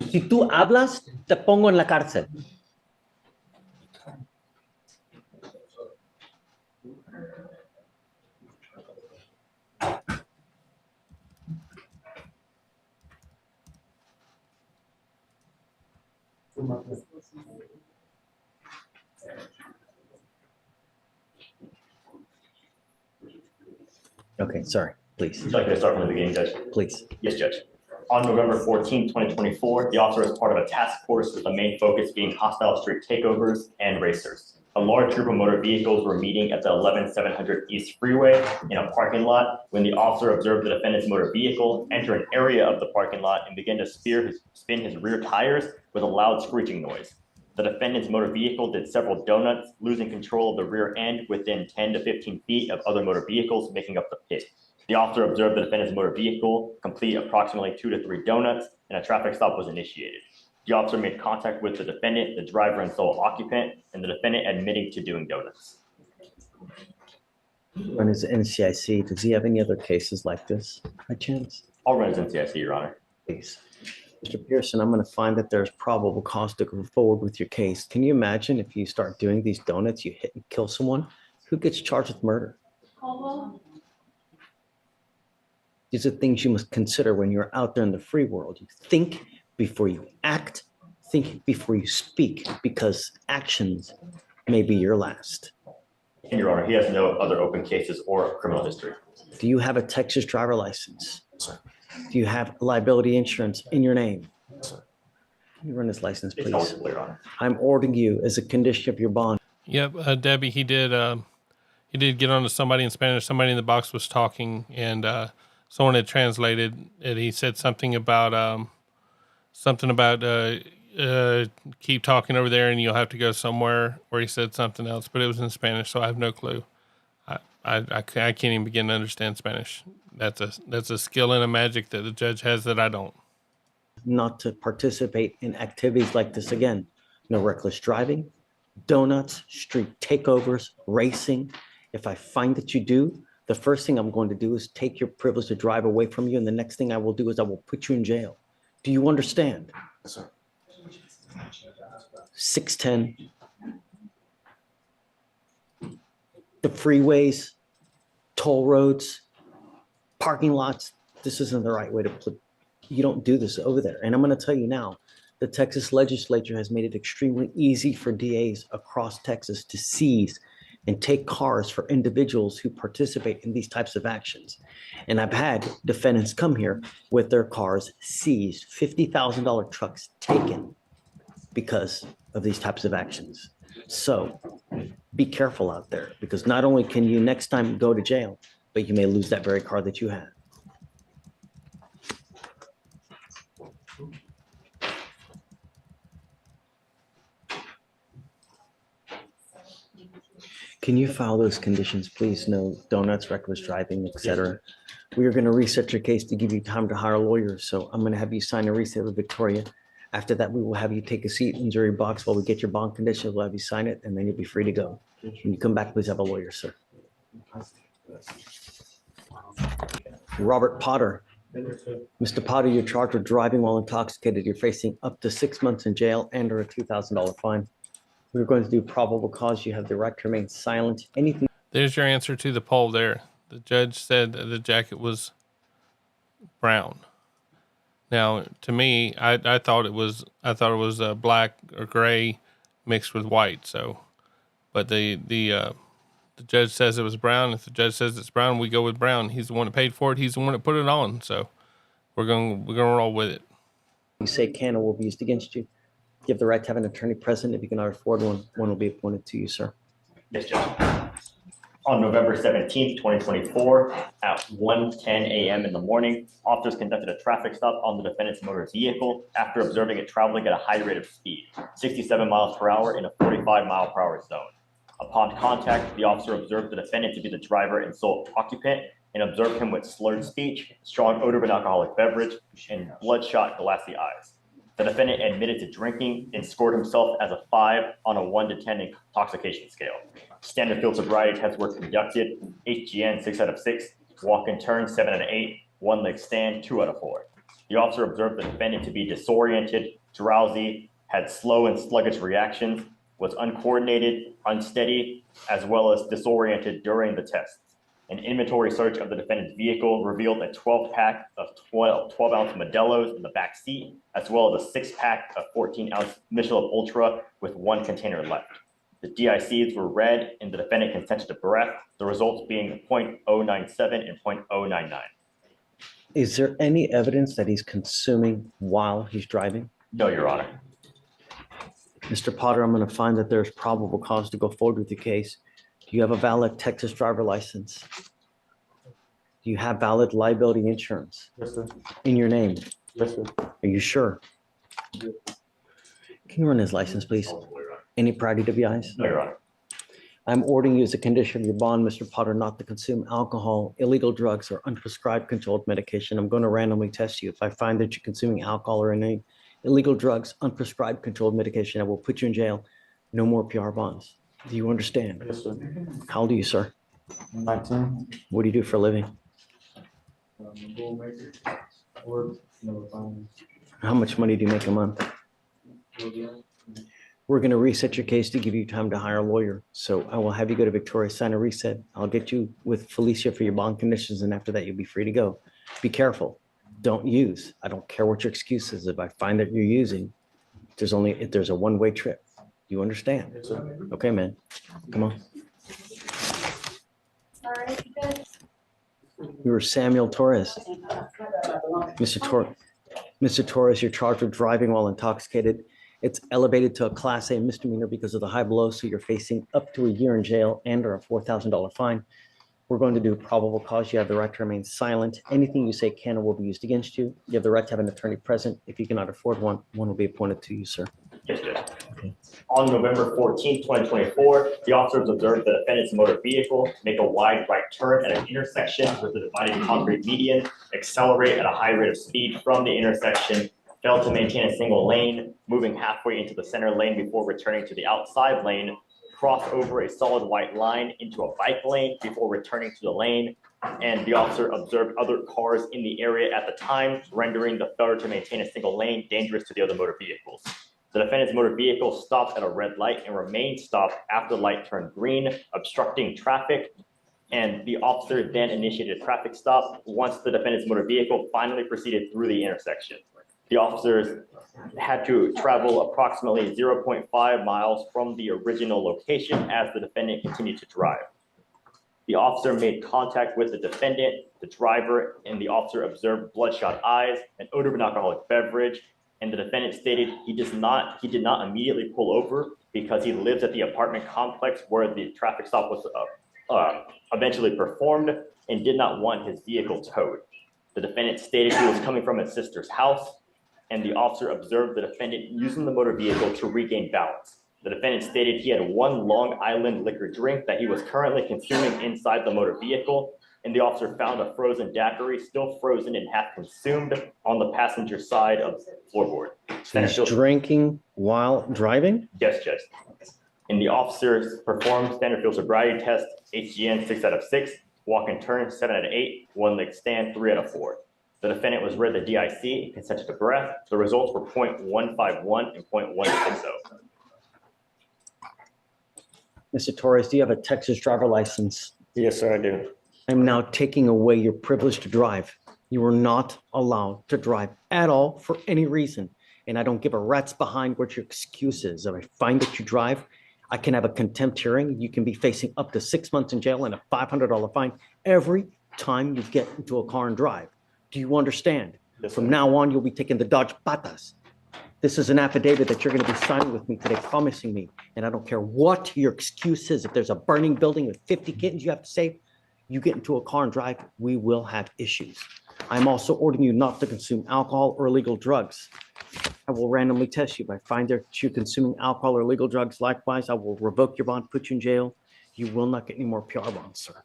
Si tú hablas, te pongo en la cárcel. Okay, sorry, please, Would you like me to start from the beginning, Judge? please. Yes, Judge. On November 14th, 2024, the officer was part of a task force with the main focus being hostile street takeovers and racers. A large group of motor vehicles were meeting at the 11700 East Freeway in a parking lot when the officer observed the defendant's motor vehicle enter an area of the parking lot and begin to spin his rear tires with a loud screeching noise. The defendant's motor vehicle did several donuts, losing control of the rear end within 10 to 15 feet of other motor vehicles making up the pit. The officer observed the defendant's motor vehicle complete approximately 2 to 3 donuts, and a traffic stop was initiated. The officer made contact with the defendant, the driver and sole occupant, and the defendant admitting to doing donuts. Run his NCIC. Does he have any other cases like this by chance? I'll run his NCIC, Your Honor. Please. Mr. Pearson, I'm going to find that there's probable cause to go forward with your case. Can you imagine if you start doing these donuts, you hit and kill someone? Who gets charged with murder? Caldwell. These are things you must consider when you're out there in the free world. You think before you act, think before you speak, because actions may be your last. And Your Honor, he has no other open cases or criminal history. Do you have a Texas driver license? Do you have liability insurance in your name? Can you run this license, It's please? eligible, Your Honor. I'm ordering you as a condition of your bond. Yep, Debbie, he did get onto somebody in Spanish. Somebody in the box was talking, and someone had translated it. He said something about keep talking over there and you'll have to go somewhere, or he said something else, but it was in Spanish, so I have no clue. I can't even begin to understand Spanish. That's a skill and a magic that the judge has that I don't. Not to participate in activities like this again. No reckless driving, donuts, street takeovers, racing. If I find that you do, the first thing I'm going to do is take your privilege to drive away from you. And the next thing I will do is I will put you in jail. Do you understand? Yes, sir. 610. The freeways, toll roads, parking lots. This isn't the right way to put. You don't do this over there. And I'm going to tell you now, the Texas legislature has made it extremely easy for DAs across Texas to seize and take cars for individuals who participate in these types of actions. And I've had defendants come here with their cars seized, $50,000 trucks taken because of these types of actions. So be careful out there, because not only can you next time go to jail, but you may lose that very car that you had. Can you file those conditions, please? No donuts, reckless driving, etc. We are going to reset your case to give you time to hire lawyers. So I'm going to have you sign a reset with Victoria. After that, we will have you take a seat in jury box while we get your bond conditions. We'll have you sign it, and then you'll be free to go. When you come back, please have a lawyer, sir. Robert Potter. Mr. Potter, you're charged with driving while intoxicated. You're facing up to 6 months in jail and or a $2,000 fine. We're going to do probable cause. You have the right to remain silent. Anything. There's your answer to the poll there. The judge said that the jacket was brown. Now, to me, I thought it was black or gray mixed with white. So, but the judge says it was brown. If the judge says it's brown, we go with brown. He's the one that paid for it. He's the one that put it on. So, we're gonna roll with it. You say can or will be used against you. You have the right to have an attorney present. If you cannot afford one, one will be appointed to you, sir. Yes, Judge. On November 17th, 2024, at 1:10 a.m. in the morning, officers conducted a traffic stop on the defendant's motor vehicle after observing it traveling at a high rate of speed, 67 miles per hour in a 45 mile per hour zone. Upon contact, the officer observed the defendant to be the driver and sole occupant and observed him with slurred speech, strong odor of an alcoholic beverage, and bloodshot, glassy eyes. The defendant admitted to drinking and scored himself as a 5 on a 1 to 10 intoxication scale. Standard field sobriety tests were conducted, HGN 6 out of 6, walk and turn 7 out of 8, one leg stand 2 out of 4. The officer observed the defendant to be disoriented, drowsy, had slow and sluggish reactions, was uncoordinated, unsteady, as well as disoriented during the test. An inventory search of the defendant's vehicle revealed a 12-pack of 12-ounce Modelo's in the back seat, as well as a 6-pack of 14-ounce Michelob Ultra with 1 container left. The DICs were read and the defendant consented to breath, the results being 0.097 and 0.099. Is there any evidence that he's consuming while he's driving? No, Your Honor. Mr. Potter, I'm going to find that there's probable cause to go forward with the case. Do you have a valid Texas driver license? Do you have valid liability insurance? Yes, sir. In your name? Yes, sir. Are you sure? Can you run his license, please? Any prior DWIs? No, Your Honor. I'm ordering you as a condition of your bond, Mr. Potter, not to consume alcohol, illegal drugs, or unprescribed controlled medication. I'm going to randomly test you. If I find that you're consuming alcohol or any illegal drugs, unprescribed controlled medication, I will put you in jail. No more PR bonds. Do you understand? Yes, sir. How old are you, sir? 19. What do you do for a living? Bull maker. Or, How much money do you make a month? We're going to reset your case to give you time to hire a lawyer. So I will have you go to Victoria, sign a reset. I'll get you with Felicia for your bond conditions. And after that, you'll be free to go. Be careful. Don't use. I don't care what your excuse is. If I find that you're using, there's a one-way trip. You understand? Yes, sir. Okay, man. Come on. All right, Judge. You were Samuel Torres. Mr. Torres, you're charged with driving while intoxicated. It's elevated to a Class A misdemeanor because of the high blow, so you're facing up to a year in jail and or a $4,000 fine. We're going to do probable cause. You have the right to remain silent. Anything you say can or will be used against you. You have the right to have an attorney present. If you cannot afford one, one will be appointed to you, sir. Yes, Judge. On November 14th, 2024, the officers observed the defendant's motor vehicle make a wide right turn at an intersection with a dividing concrete median, accelerate at a high rate of speed from the intersection, failed to maintain a single lane, moving halfway into the center lane before returning to the outside lane, cross over a solid white line into a bike lane before returning to the lane, and the officer observed other cars in the area at the time, rendering the failure to maintain a single lane dangerous to the other motor vehicles. The defendant's motor vehicle stopped at a red light and remained stopped after the light turned green, obstructing traffic, and the officer then initiated a traffic stop once the defendant's motor vehicle finally proceeded through the intersection. The officers had to travel approximately 0.5 miles from the original location as the defendant continued to drive. The officer made contact with the defendant, the driver, and the officer observed bloodshot eyes, an odor of an alcoholic beverage, and the defendant stated he did not immediately pull over because he lives at the apartment complex where the traffic stop was eventually performed and did not want his vehicle towed. The defendant stated he was coming from his sister's house, and the officer observed the defendant using the motor vehicle to regain balance. The defendant stated he had one Long Island liquor drink that he was currently consuming inside the motor vehicle, and the officer found a frozen daiquiri still frozen and half consumed on the passenger side of the floorboard. He's drinking while driving? Yes, Judge. And the officers performed standard field sobriety test, HGN 6 out of 6, walk and turn 7 out of 8, one leg stand 3 out of 4. The defendant was read the DIC and consented to breath. The results were 0.151 and 0.160. Mr. Torres, do you have a Texas driver license? Yes, sir, I do. I'm now taking away your privilege to drive. You are not allowed to drive at all for any reason. And I don't give a rat's behind what your excuse is. If I find that you drive, I can have a contempt hearing. You can be facing up to 6 months in jail and a $500 fine every time you get into a car and drive. Do you understand? Yes, From sir. now on, you'll be taking the Dodge Patas. This is an affidavit that you're going to be signing with me today, promising me. And I don't care what your excuse is. If there's a burning building with 50 kittens you have to save, you get into a car and drive, we will have issues. I'm also ordering you not to consume alcohol or illegal drugs. I will randomly test you. If I find that you're consuming alcohol or illegal drugs, likewise, I will revoke your bond, put you in jail. You will not get any more PR bonds, sir.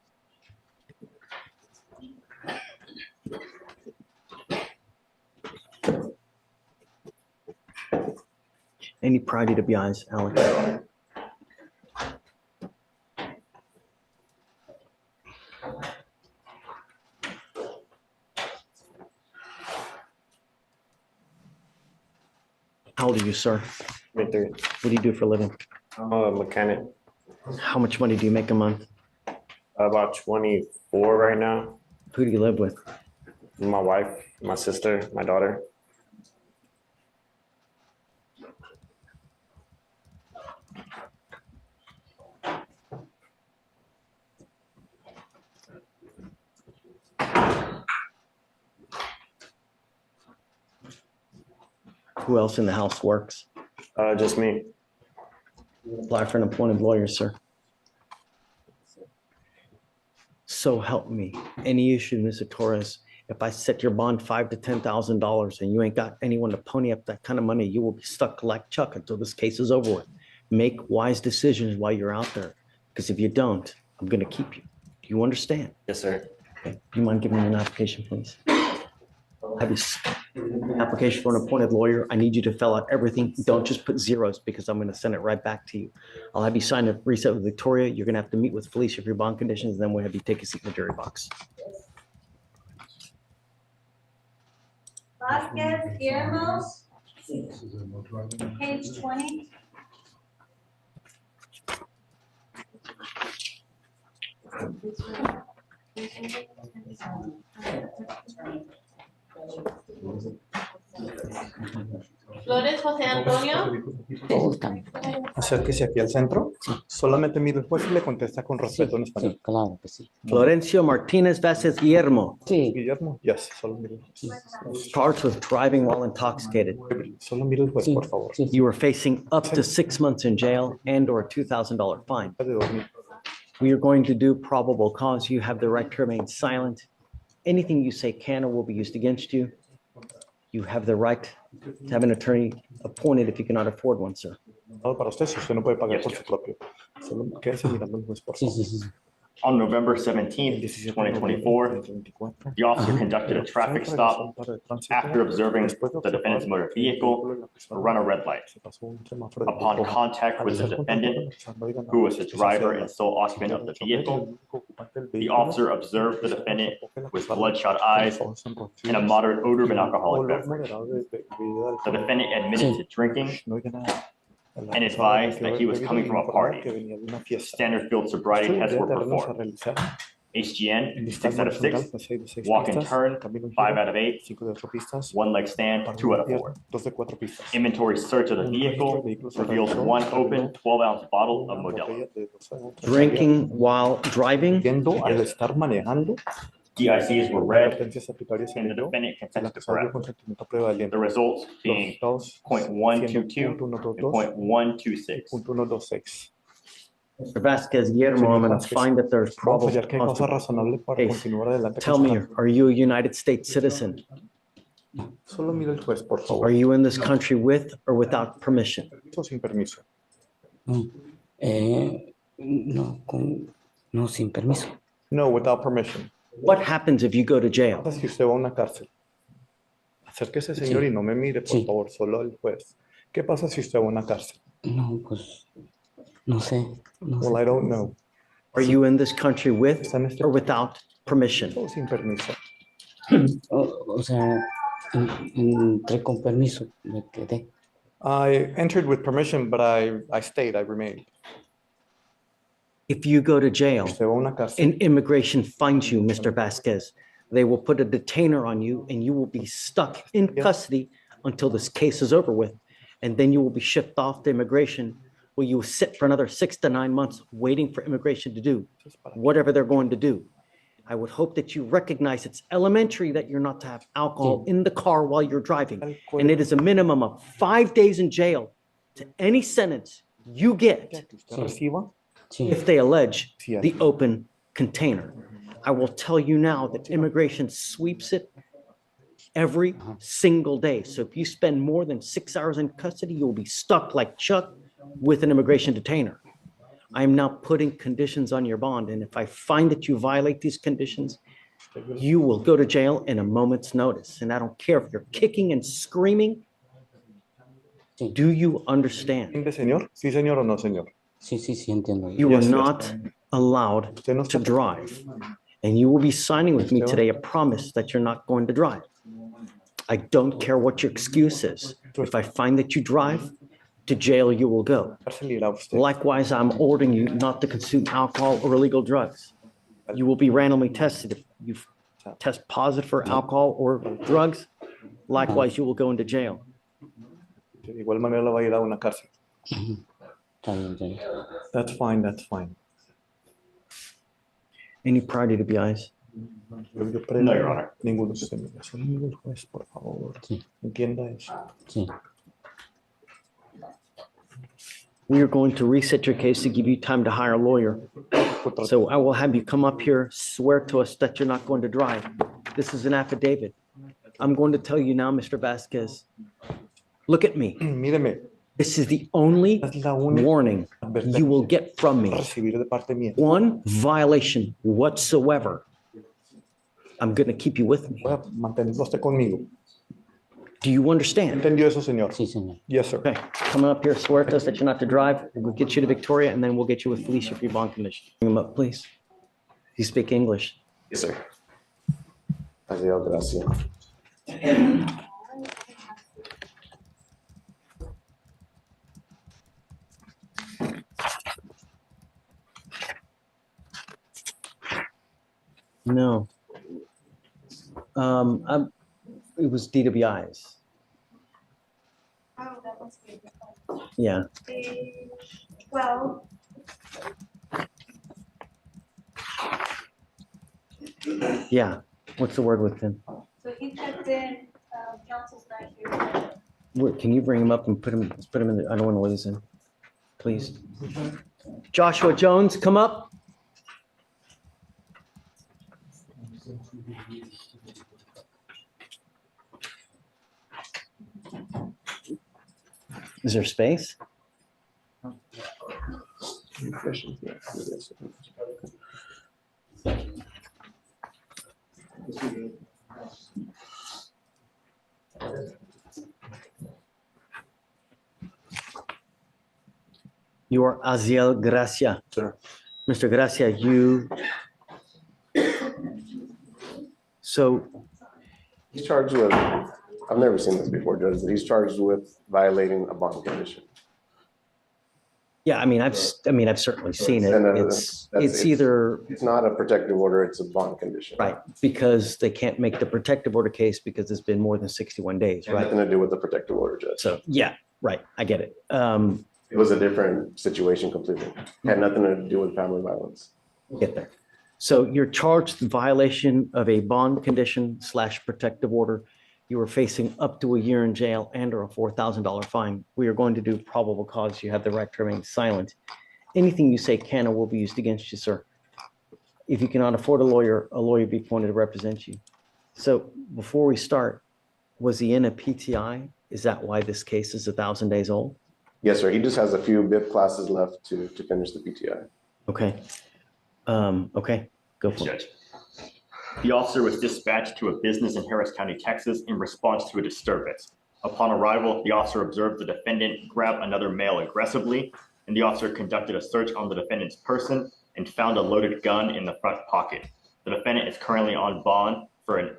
Any priority to be eyes, Alex? How old are you, sir? Victor, What do you do for a living? I'm a mechanic. How much money do you make a month? About 24 right now. Who do you live with? My wife, my sister, my daughter. Who else in the house works? Just me. Apply for an appointed lawyer, sir. So help me. Any issue, Mr. Torres, if I set your bond $5,000 to $10,000 and you ain't got anyone to pony up that kind of money, you will be stuck like Chuck until this case is over with. Make wise decisions while you're out there, because if you don't, I'm going to keep you. Do you understand? Yes, sir. Okay. Do you mind giving me an application, please? Have you application for an appointed lawyer? I need you to fill out everything. Don't just put zeros because I'm going to send it right back to you. I'll have you sign a reset with Victoria. You're going to have to meet with Felicia for your bond conditions. And then we'll have you take a seat in the jury box. Vasquez, Guillermo, page 20. Flores José Antonio. Acérquese aquí al centro. Solamente mire el juez y le contesta con respeto en español. Claro que sí. Florencio Martinez Vázquez Guillermo. Sí. Guillermo, yes, solo mire. Charged with driving while intoxicated. Solo mire el juez, Sí. por favor. You are facing up to 6 months in jail and or a $2,000 fine. De dormir. We are going to do probable cause. You have the right to remain silent. Anything you say can or will be used against you. You have the right to have an attorney appointed if you cannot afford one, sir. Para usted, si usted no puede pagar por su propio. Solo quédese mirando el juez, por favor. On November 17th, 2024, the officer conducted a traffic stop after observing the defendant's motor vehicle run a red light. Upon contact with the defendant, who was the driver and sole occupant of the vehicle, the officer observed the defendant with bloodshot eyes and a moderate odor of an alcoholic beverage. The defendant admitted to drinking and advised that he was coming from a party. Standard field sobriety tests were performed. HGN, 6 out of 6. Walk and turn, 5 out of 8. One leg stand, 2 out of 4. Inventory search of the vehicle reveals one open 12-ounce bottle of Modelo. Drinking while driving? DICs were read, and the defendant consented to correct. The results being 0.122 and 0.126. Mr. Vasquez Guillermo, I'm going to find that there's probable cause. Tell me, are you a United States citizen? Are you in this country with or without permission? No, sin permiso. No, without permission. What happens if you go to jail? Si usted va a una cárcel. Acérquese, señor, y no me mire, por favor, solo el juez. ¿Qué pasa si usted va a una cárcel? No, pues, no sé. Well, I don't know. Are you in this country with or without permission? Sin permiso. O sea, entré con permiso, me quedé. I entered with permission, but I stayed, I remained. If you go to jail and immigration finds you, Mr. Vasquez, they will put a detainer on you and you will be stuck in custody until this case is over with. And then you will be shipped off to immigration where you will sit for another 6 to 9 months waiting for immigration to do whatever they're going to do. I would hope that you recognize it's elementary that you're not to have alcohol in the car while you're driving. And it is a minimum of 5 days in jail to any sentence you get if they allege the open container. I will tell you now that immigration sweeps it every single day. So if you spend more than 6 hours in custody, you'll be stuck like Chuck with an immigration detainer. I am now putting conditions on your bond. And if I find that you violate these conditions, you will go to jail in a moment's notice. And I don't care if you're kicking and screaming. Do you understand? Señor? Sí, señor o no, señor? Sí, entiendo. You are not allowed to drive. And you will be signing with me today a promise that you're not going to drive. I don't care what your excuse is. If I find that you drive, to jail you will go. Likewise, I'm ordering you not to consume alcohol or illegal drugs. You will be randomly tested. If you test positive for alcohol or drugs, likewise, you will go into jail. De igual manera la va a ir a una cárcel. That's fine, that's fine. Any prior DWIs? No, Your Honor. Ninguno. Solo mire el juez, por favor. Entienda eso. Sí. We are going to reset your case to give you time to hire a lawyer. So I will have you come up here, swear to us that you're not going to drive. This is an affidavit. I'm going to tell you now, Mr. Vasquez, look at me. Míreme. This is the only warning you will get from me. One violation whatsoever. I'm going to keep you with me. Do you understand? ¿Entendió eso, señor? Sí, señor. Yes, sir. Okay, come up here, swear to us that you're not to drive. We'll get you to Victoria, and then we'll get you with Felicia for your bond condition. Bring him up, please. You speak English. Yes, sir. Adiós, gracias. No. It was DWIs. Oh, that must be. Yeah. Page 12. Yeah. What's the word with him? So he checked in, counsel's not here. Can you bring him up and let's put him in the, I don't want to lose him. Please. Joshua Jones, come up. Is there space? You are Aziel Gracia. Sir. Mr. Gracia, so He's charged with, I've never seen this before, Judge, but he's charged with violating a bond condition. yeah, I mean, I've certainly seen it. And, It's either, It's not a protective order, it's a bond condition. right, because they can't make the protective order case because it's been more than 61 days, Had right? nothing to do with the protective order, Judge. So, yeah, right, I get it. It was a different situation completely. Had nothing to do with family violence. Get there. So you're charged in violation of a bond condition / protective order. You are facing up to a year in jail and or a $4,000 fine. We are going to do probable cause. You have the right to remain silent. Anything you say can or will be used against you, sir. If you cannot afford a lawyer be appointed to represent you. So before we start, was he in a PTI? Is that why this case is 1,000 days old? Yes, sir. He just has a few BIP classes left to finish the PTI. Okay. Okay, go for it. Judge. The officer was dispatched to a business in Harris County, Texas, in response to a disturbance. Upon arrival, the officer observed the defendant grab another male aggressively, and the officer conducted a search on the defendant's person and found a loaded gun in the front pocket. The defendant is currently on bond for an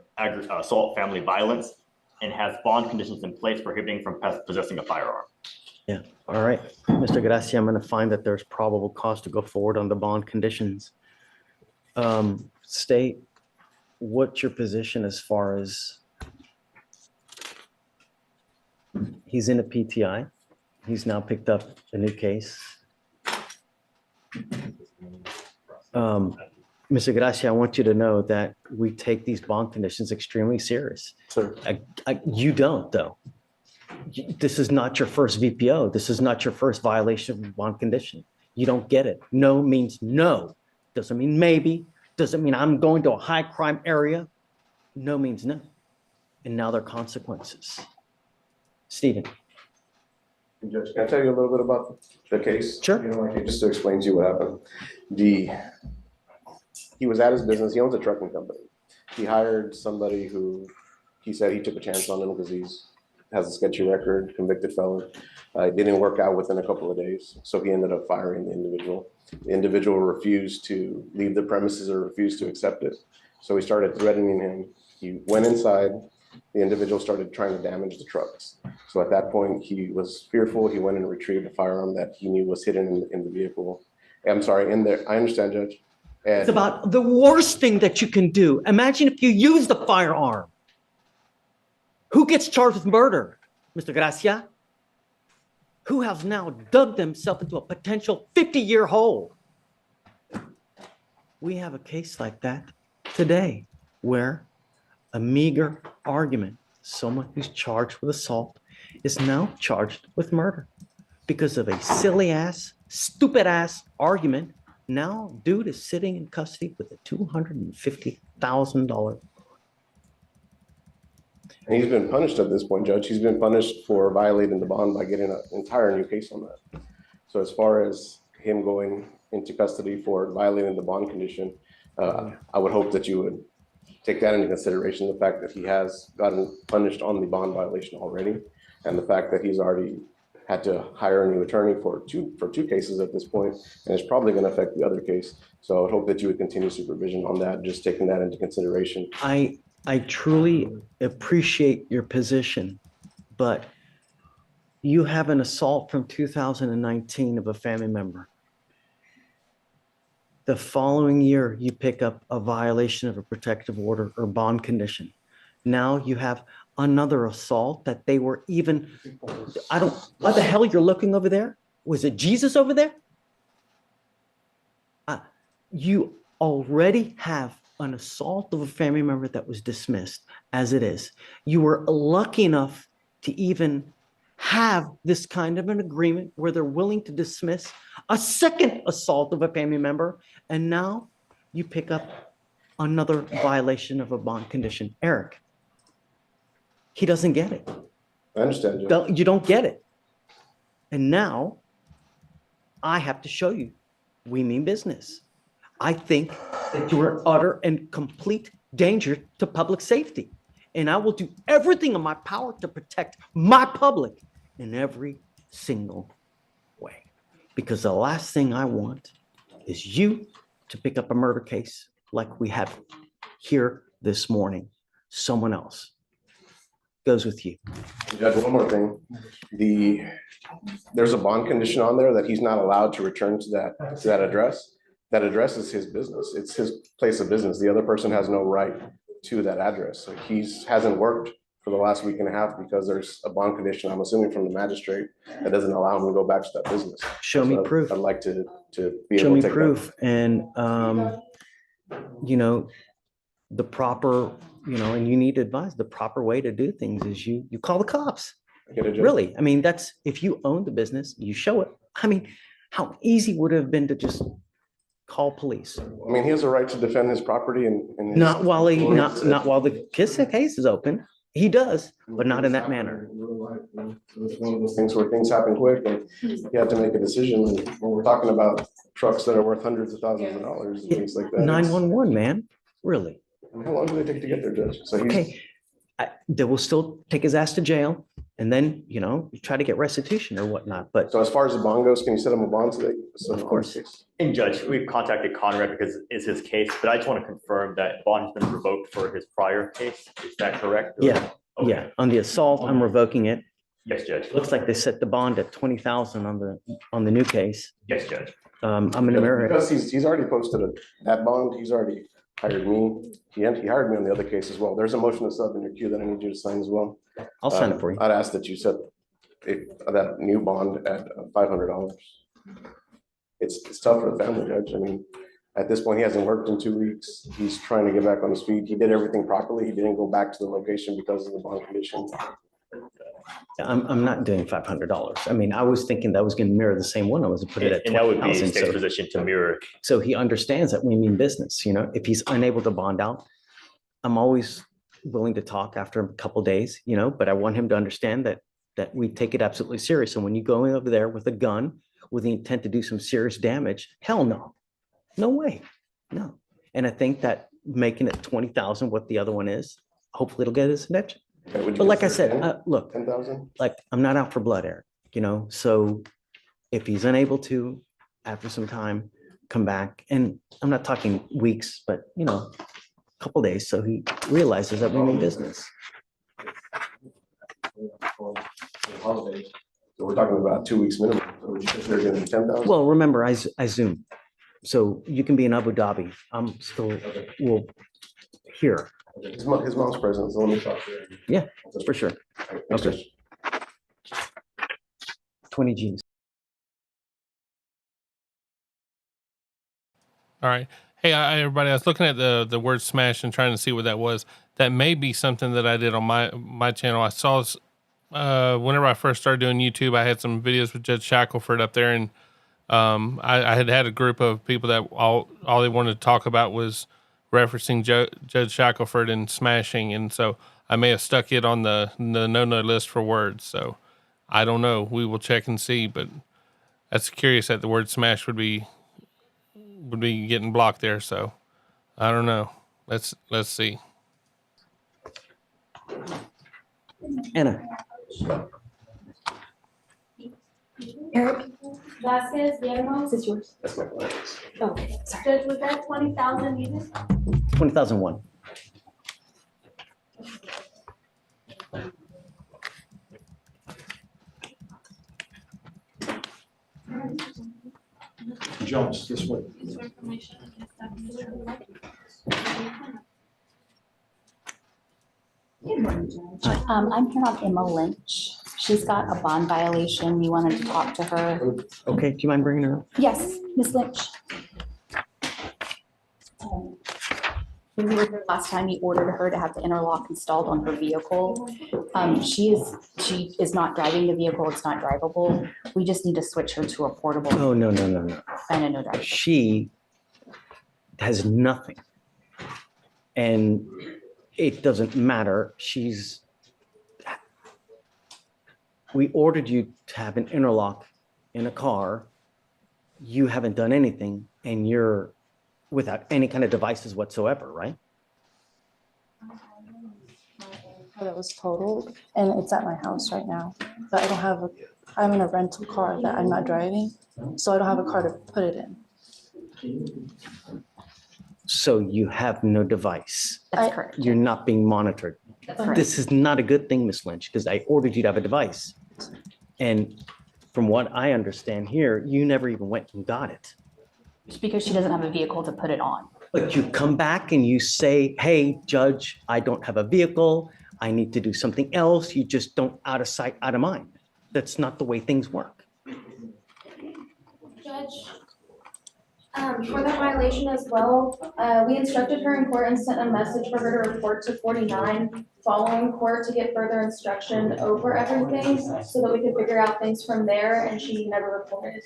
assault family violence and has bond conditions in place prohibiting from possessing a firearm. Yeah, all right. Mr. Gracia, I'm going to find that there's probable cause to go forward on the bond conditions. State, what's your position as far as he's in a PTI? He's now picked up a new case. Mr. Gracia, I want you to know that we take these bond conditions extremely serious. Sir. You don't, though. This is not your first VPO. This is not your first violation of bond condition. You don't get it. No means no. Doesn't mean maybe. Doesn't mean I'm going to a high crime area. No means no. And now there are consequences. Stephen. Judge, can I tell you a little bit about the case? Sure. You know, like, just to explain to you what happened. He was at his business. He owns a trucking company. He hired somebody who he said he took a chance on him because has a sketchy record, convicted felon. It didn't work out within a couple of days. So he ended up firing the individual. The individual refused to leave the premises or refused to accept it. So he started threatening him. He went inside. The individual started trying to damage the trucks. So at that point, he was fearful. He went and retrieved a firearm that he knew was hidden in the vehicle. I'm sorry, in there. I understand, Judge. And It's about the worst thing that you can do. Imagine if you use the firearm. Who gets charged with murder, Mr. Gracia? Who has now dug themselves into a potential 50-year hole? We have a case like that today where a meager argument, someone who's charged with assault is now charged with murder because of a silly ass, stupid ass argument. Now dude is sitting in custody with a $250,000. And he's been punished at this point, Judge. He's been punished for violating the bond by getting an entire new case on that. So as far as him going into custody for violating the bond condition, I would hope that you would take that into consideration, the fact that he has gotten punished on the bond violation already, and the fact that he's already had to hire a new attorney for two cases at this point, and it's probably going to affect the other case. So I would hope that you would continue supervision on that, just taking that into consideration. I truly appreciate your position, but you have an assault from 2019 of a family member. The following year, you pick up a violation of a protective order or bond condition. Now you have another assault that they were even, what the hell you're looking over there? Was it Jesus over there? You already have an assault of a family member that was dismissed as it is. You were lucky enough to even have this kind of an agreement where they're willing to dismiss a second assault of a family member. And now you pick up another violation of a bond condition. Eric, he doesn't get it. I understand, Judge. You don't get it. And now I have to show you, we mean business. I think that you are utter and complete danger to public safety. And I will do everything in my power to protect my public in every single way. Because the last thing I want is you to pick up a murder case like we have here this morning. Someone else goes with you. Judge, one more thing. There's a bond condition on there that he's not allowed to return to that address. That address is his business. It's his place of business. The other person has no right to that address. So hasn't worked for the last week and a half because there's a bond condition, I'm assuming from the magistrate, that doesn't allow him to go back to that business. Show me So proof. I'd like to be Show able me to take that. proof. And, the proper, and you need to advise, the proper way to do things is you call the cops. I get it, Judge. Really, I mean, that's, if you own the business, you show it. I mean, how easy would it have been to just call police? I mean, he has a right to defend his property and. his- Not while the case is open. He does, but not in that manner. It's one of those things where things happen quick and you have to make a decision. And when we're talking about trucks that are worth hundreds of thousands of dollars and things like that. 911, man, really? How long do they take to get there, Judge? So he's, Okay, they will still take his ass to jail and then, you try to get restitution or whatnot, but so as far as the bond goes, can you set him a bond today? So Of course. And Judge, we've contacted Conrad because it's his case, but I just want to confirm that bond has been revoked for his prior case. Is that correct? Or- yeah, Okay. yeah, on the assault, I'm revoking it. Yes, Judge. Looks like they set the bond at 20,000 on the new case. Yes, Judge. I'm gonna mirror it. Because he's already posted that bond, he's already hired me. He hired me on the other case as well. There's a motion to sub in your queue that I need you to sign as well. I'll sign it for you. I'd ask that you set that new bond at $500. It's tough for the family, Judge. I mean, at this point, he hasn't worked in 2 weeks. He's trying to get back on his feet. He did everything properly. He didn't go back to the location because of the bond condition. I'm not doing $500. I mean, I was thinking that was gonna mirror the same one. I was gonna put it at And that would be his 20,000. state's So, position to mirror. so he understands that we mean business, if he's unable to bond out, I'm always willing to talk after a couple days, but I want him to understand that we take it absolutely serious. And when you go in over there with a gun with the intent to do some serious damage, hell no. No way. No. And I think that making it 20,000, what the other one is, hopefully it'll get his attention. Okay, would you But like I consider said, look, 10,000? like I'm not out for blood, Eric, so if he's unable to, after some time, come back, and I'm not talking weeks, but a couple days, so he realizes that we mean business. So we're talking about 2 weeks minimum. So would you consider getting 10,000? Well, remember, I Zoom, so you can be in Abu Dhabi. I'm still, here. His mom's present, so let me talk to her. Yeah, for sure. Thanks, Okay. Judge. 20 G's. All right. Hey, everybody, I was looking at the word smash and trying to see what that was. That may be something that I did on my channel. I saw whenever I first started doing YouTube, I had some videos with Judge Shackelford up there, and I had a group of people that all they wanted to talk about was referencing Judge Shackelford and smashing, and so I may have stuck it on the no list for words. So I don't know. We will check and see, but that's curious that the word smash would be getting blocked there. So I don't know. Let's see. Anna. Eric Vasquez, Guillermo. This is yours. That's my plan. Okay, sorry. Judge, was that 20,000 needed? 20,001. Jones, this way. I'm here on Emma Lynch. She's got a bond violation. You wanted to talk to her. Okay, do you mind bringing her up? Yes, Miss Lynch. When we were here last time, you ordered her to have the interlock installed on her vehicle. She is not driving the vehicle. It's not drivable. We just need to switch her to a portable. Oh, no. And a no driver. She has nothing And it doesn't matter. We ordered you to have an interlock in a car. You haven't done anything and you're without any kind of devices whatsoever, right? That was totaled and it's at my house right now. But I don't have I'm in a rental car that I'm not driving, so I don't have a car to put it in. So you have no device. That's correct. You're not being monitored. That's correct. This is not a good thing, Ms. Lynch, because I ordered you to have a device. And from what I understand here, you never even went and got it. Just because she doesn't have a vehicle to put it on. But you come back and you say, hey, Judge, I don't have a vehicle. I need to do something else. You just don't, out of sight, out of mind. That's not the way things work. Judge, for that violation as well, we instructed her in court and sent a message for her to report to 49 following court to get further instruction over everything so that we could figure out things from there, and she never reported.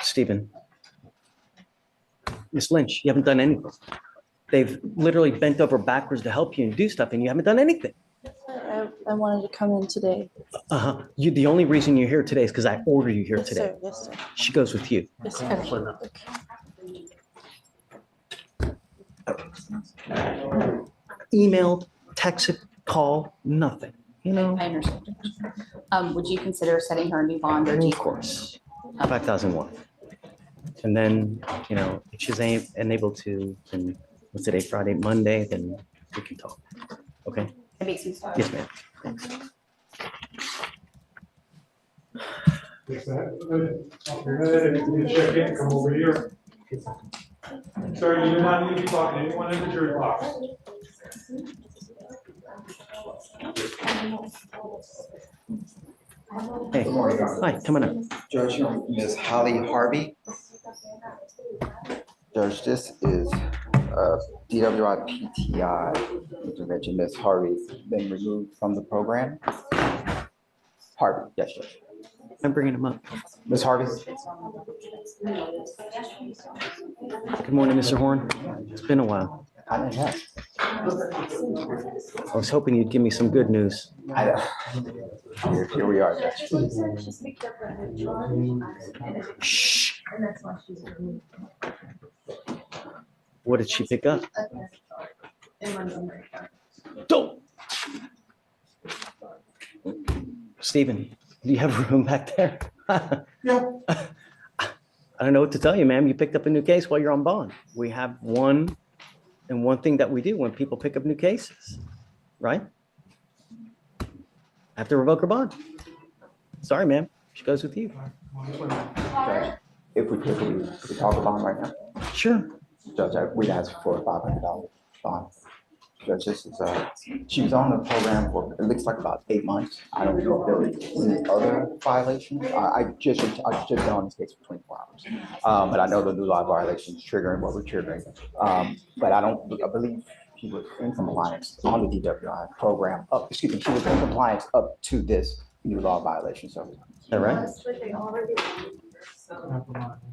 Stephen. Ms. Lynch, you haven't done anything. They've literally bent over backwards to help you and do stuff, and you haven't done anything. I wanted to come in today. The only reason you're here today is because I ordered you here Yes, today. sir. Yes, sir. She goes with you. Yes, sir. Email, text, call, nothing, you know? I understand. Would you consider setting her a new bond or do you? Of course, 5,001. And then, you know, if she's unable to, then what's today, Friday, Monday, then we can talk. Okay? That makes sense. Yes, ma'am. Thanks. If you're good, if you need to check in, come over here. Sir, you do not need to be talking to anyone in the jury box. Hey, hi, come on up. Judge, Ms. Holly Harvey. Judge, this is DWI PTI intervention. Ms. Harvey's been removed from the program. Harvey, yes, Judge. I'm bringing him up. Ms. Harvey. Good morning, Mr. Horn. It's been a while. I didn't have. I was hoping you'd give me some good news. Here we are, Judge. Shh. What did she pick up? Don't. Stephen, do you have room back there? Yeah. I don't know what to tell you, ma'am. You picked up a new case while you're on bond. We have one thing that we do when people pick up new cases, right? Have to revoke her bond. Sorry, ma'am. She goes with you. Judge, if we could talk about it right now. Sure. Judge, we'd ask for a $500 bond. Judge, this is, she was on the program for, it looks like about 8 months. I don't know if there was any other violations. I just been on this case for 24 hours. But I know the new law violations triggering what we're triggering. But I believe she was in compliance on the DWI program she was in compliance up to this new law violation. So. Is that right?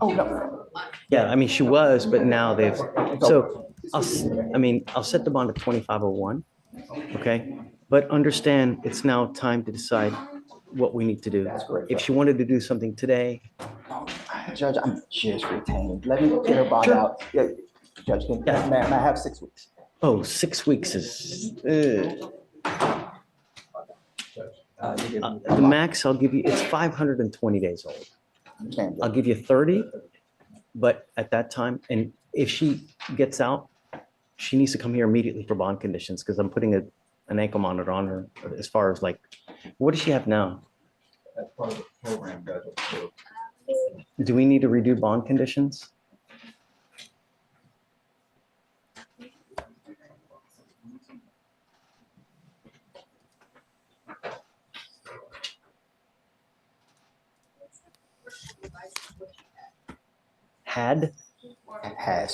Oh, no. Yeah, I mean, she was, but now they've, so I'll set the bond at 2501, okay? But understand it's now time to decide what we need to do. That's great. If she wanted to do something today. Judge, I'm just retained. Let me get her bond out. Yeah, Judge, may I have 6 weeks? Oh, 6 weeks is, the max I'll give you, it's 520 days old. I'll give you 30, but at that time, and if she gets out, she needs to come here immediately for bond conditions because I'm putting an ankle monitor on her as far as like, what does she have now? That's part of the program, Judge. Do we need to redo bond conditions?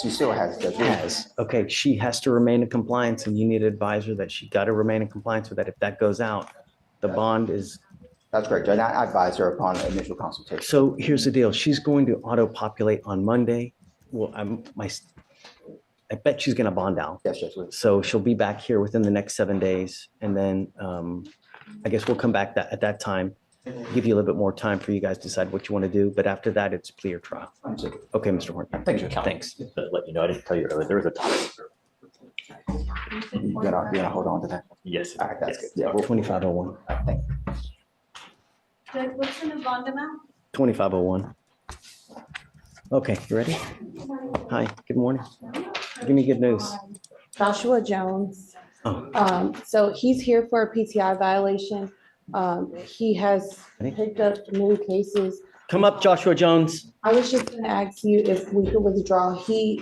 She still has. Judge. Has. Okay, she has to remain in compliance and you need to advise her that she got to remain in compliance with that. If that goes out, the bond is. That's great, Judge. I advise her upon initial consultation. So here's the deal. She's going to auto-populate on Monday. Well, I bet she's gonna bond out. Yes, Judge Lee. So she'll be back here within the next 7 days. And then I guess we'll come back at that time, give you a little bit more time for you guys to decide what you want to do. But after that, it's plea or trial. Okay, Mr. Horn. Thank you. Thanks. Just to let you know, I didn't tell you earlier, there was a time. You gonna hold on to that? Yes. All right, that's good. yes. Yeah, we'll, 2501. Judge, what's the new bond amount? 2501. Okay, you ready? Hi, good morning. Give me good news. Joshua Jones. Oh. So he's here for a PTI violation. He has picked up new cases. Come up, Joshua Jones. I was just gonna ask you if we could withdraw. He's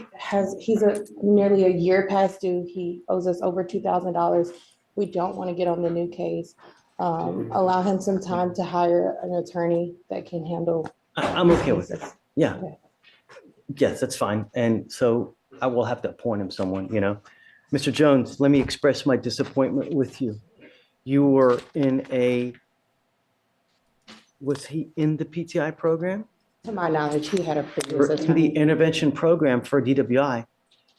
nearly a year past due. He owes us over $2,000. We don't want to get on the new case. Allow him some time to hire an attorney that can handle. I'm okay with it. Yeah. Yes, that's fine. And so I will have to appoint him someone, you know. Mr. Jones, let me express my disappointment with you. You were was he in the PTI program? To my knowledge, he had a Or previous in the attorney. intervention program for DWI,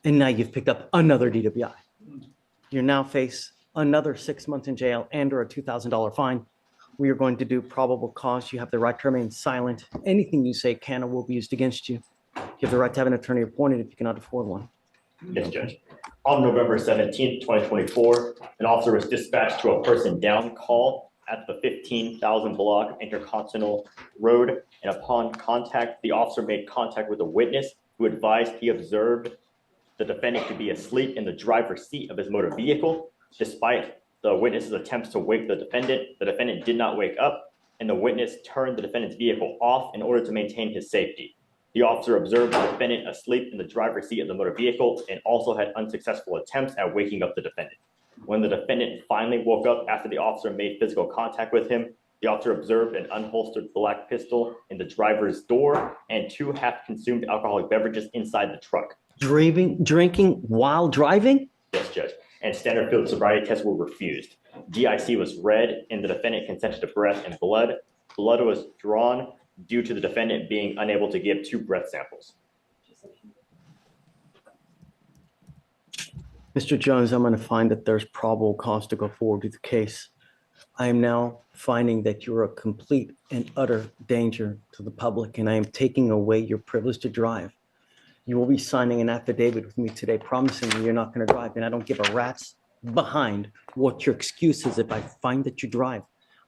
and now you've picked up another DWI. You now face another 6 months in jail and or a $2,000 fine. We are going to do probable cause. You have the right to remain silent. Anything you say can or will be used against you. You have the right to have an attorney appointed if you cannot afford one. Yes, Judge. On November 17th, 2024, an officer was dispatched to a person down call at the 15,000 block Intercontinental Road. And upon contact, the officer made contact with a witness who advised he observed the defendant to be asleep in the driver's seat of his motor vehicle. Despite the witness's attempts to wake the defendant did not wake up, and the witness turned the defendant's vehicle off in order to maintain his safety. The officer observed the defendant asleep in the driver's seat of the motor vehicle and also had unsuccessful attempts at waking up the defendant. When the defendant finally woke up after the officer made physical contact with him, the officer observed an unholstered black pistol in the driver's door and 2 half-consumed alcoholic beverages inside the truck. Drinking while driving? Yes, Judge. And standard field sobriety tests were refused. DIC was read and the defendant consented to breath and blood. Blood was drawn due to the defendant being unable to give 2 breath samples. Mr. Jones, I'm going to find that there's probable cause to go forward with the case. I am now finding that you're a complete and utter danger to the public, and I am taking away your privilege to drive. You will be signing an affidavit with me today promising me you're not going to drive, and I don't give a rat's behind what your excuse is if I find that you drive.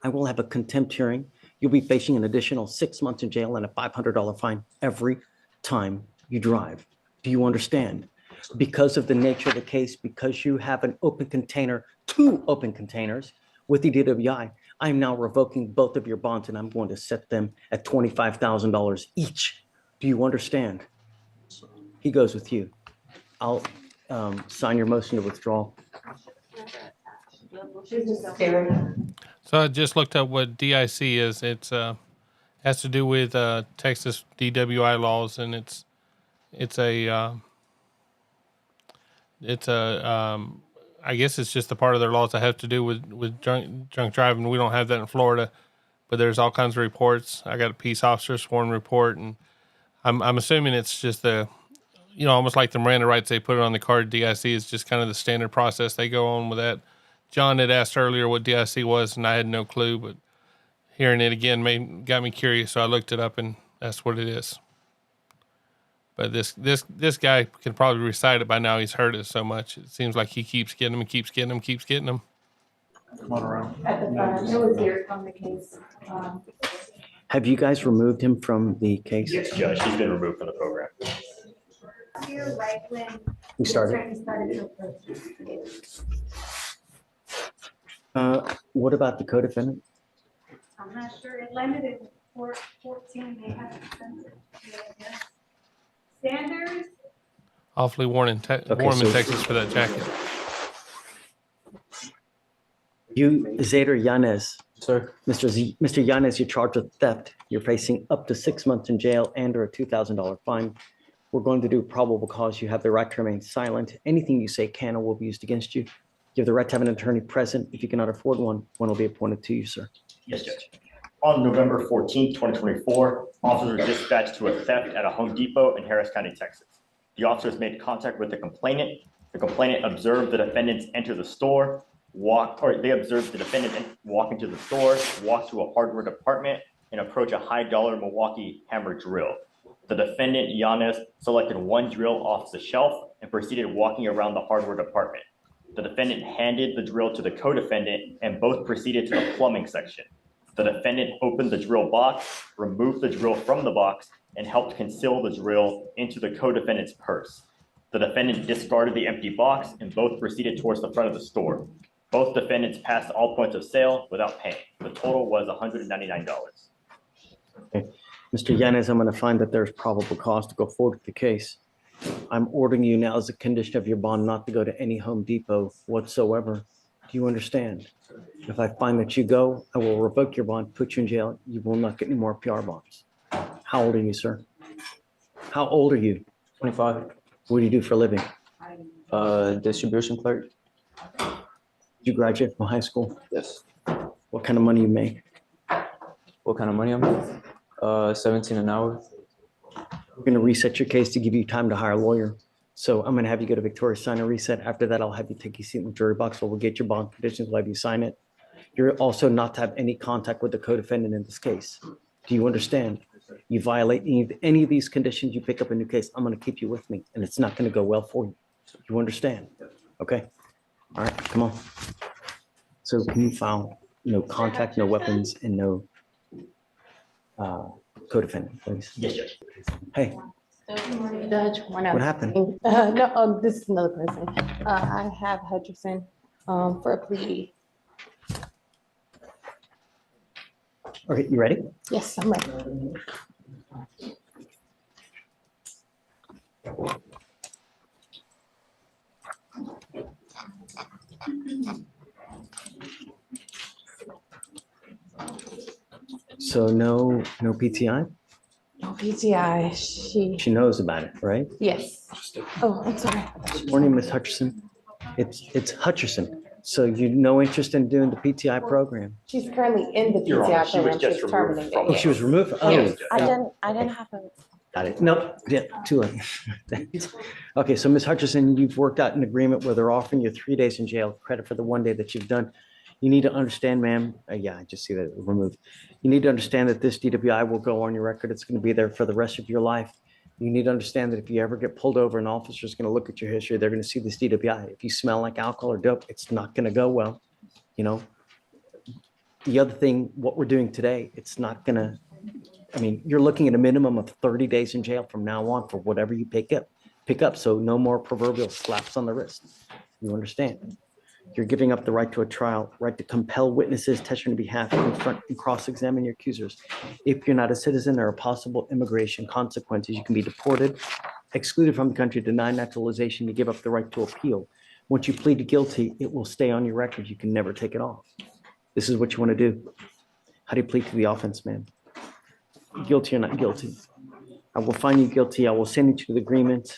I will have a contempt hearing. You'll be facing an additional 6 months in jail and a $500 fine every time you drive. Do you understand? Because of the nature of the case, because you have an open container, 2 open containers with the DWI, I'm now revoking both of your bonds and I'm going to set them at $25,000 each. Do you understand? He goes with you. I'll sign your motion to withdraw. So I just looked up what DIC is. It's has to do with Texas DWI laws, and it's a I guess it's just a part of their laws that have to do with drunk driving. We don't have that in Florida, but there's all kinds of reports. I got a peace officer sworn report, and I'm assuming it's just almost like the Miranda rights they put it on the card. DIC is just kind of the standard process they go on with that. John had asked earlier what DIC was, and I had no clue, but hearing it again got me curious, so I looked it up, and that's what it is. But this guy can probably recite it by now. He's heard it so much. It seems like he keeps getting them and keeps getting them, keeps getting them. Come on around. At the front, it was here on the case. Have you guys removed him from the case? Yes, Judge, he's been removed from the program. Here, right when. We started. What about the co-defendant? I'm not sure, it landed in 14, they have Sanders, Awfully warm in Texas for that jacket. You, Zader Yanez. Sir. Mr. Yanez, you're charged with theft. You're facing up to 6 months in jail and or a $2,000 fine. We're going to do probable cause. You have the right to remain silent. Anything you say can or will be used against you. You have the right to have an attorney present. If you cannot afford one will be appointed to you, sir. Yes, Judge. On November 14th, 2024, officers were dispatched to a theft at a Home Depot in Harris County, Texas. The officers made contact with the complainant. The complainant observed the defendants enter the store, they observed the defendant walk into the store, walk to a hardware department, and approach a high-dollar Milwaukee hammer drill. The defendant, Yanis, selected one drill off the shelf and proceeded walking around the hardware department. The defendant handed the drill to the co-defendant and both proceeded to the plumbing section. The defendant opened the drill box, removed the drill from the box, and helped conceal the drill into the co-defendant's purse. The defendant discarded the empty box and both proceeded towards the front of the store. Both defendants passed all points of sale without paying. The total was $199. Okay. Mr. Yanez, I'm going to find that there's probable cause to go forward with the case. I'm ordering you now as a condition of your bond not to go to any Home Depot whatsoever. Do you understand? If I find that you go, I will revoke your bond, put you in jail. You will not get any more PR bonds. How old are you, sir? How old are you? 25. What do you do for a living? Distribution clerk. Did you graduate from high school? Yes. What kind of money you make? What kind of money I'm making? 17 an hour. We're going to reset your case to give you time to hire a lawyer. So I'm going to have you go to Victoria, sign a reset. After that, I'll have you take your seat in the jury box. We'll get your bond conditions. We'll have you sign it. You're also not to have any contact with the co-defendant in this case. Do you understand? You violate any of these conditions, you pick up a new case, I'm going to keep you with me, and it's not going to go well for you. You understand? Okay? All right, come on. So can you file no contact, no weapons, and no co-defendant, please? Yes, Judge. Hey, Judge, one what happened? No, this is another person. I have Hutcherson, for a plea. Okay, you ready? Yes, I'm ready. So no PTI? No PTI, She knows about it, right? yes. Oh, I'm sorry. Morning, Miss Hutcherson. It's Hutcherson. So you no interest in doing the PTI program? She's currently in the Your Honor, PTI she was program. just She's removed terminated. from Oh, she was removed? Oh, Yes, I didn't have a. got it. No, yeah, too late. Okay, so Ms. Hutcherson, you've worked out an agreement where they're offering you 3 days in jail, credit for the 1 day that you've done. You need to understand, ma'am, yeah, I just see that removed. You need to understand that this DWI will go on your record. It's going to be there for the rest of your life. You need to understand that if you ever get pulled over, an officer's going to look at your history. They're going to see this DWI. If you smell like alcohol or dope, it's not going to go well. You know, the other thing, what we're doing today, it's not going to, I mean, you're looking at a minimum of 30 days in jail from now on for whatever you pick up. So no more proverbial slaps on the wrist. You understand? You're giving up the right to a trial, right to compel witnesses, testify on behalf, confront and cross-examine your accusers. If you're not a citizen, there are possible immigration consequences. You can be deported, excluded from the country, denied naturalization. You give up the right to appeal. Once you plead guilty, it will stay on your record. You can never take it off. This is what you want to do. How do you plead to the offense, man? Guilty or not guilty? I will find you guilty. I will send you to the agreement.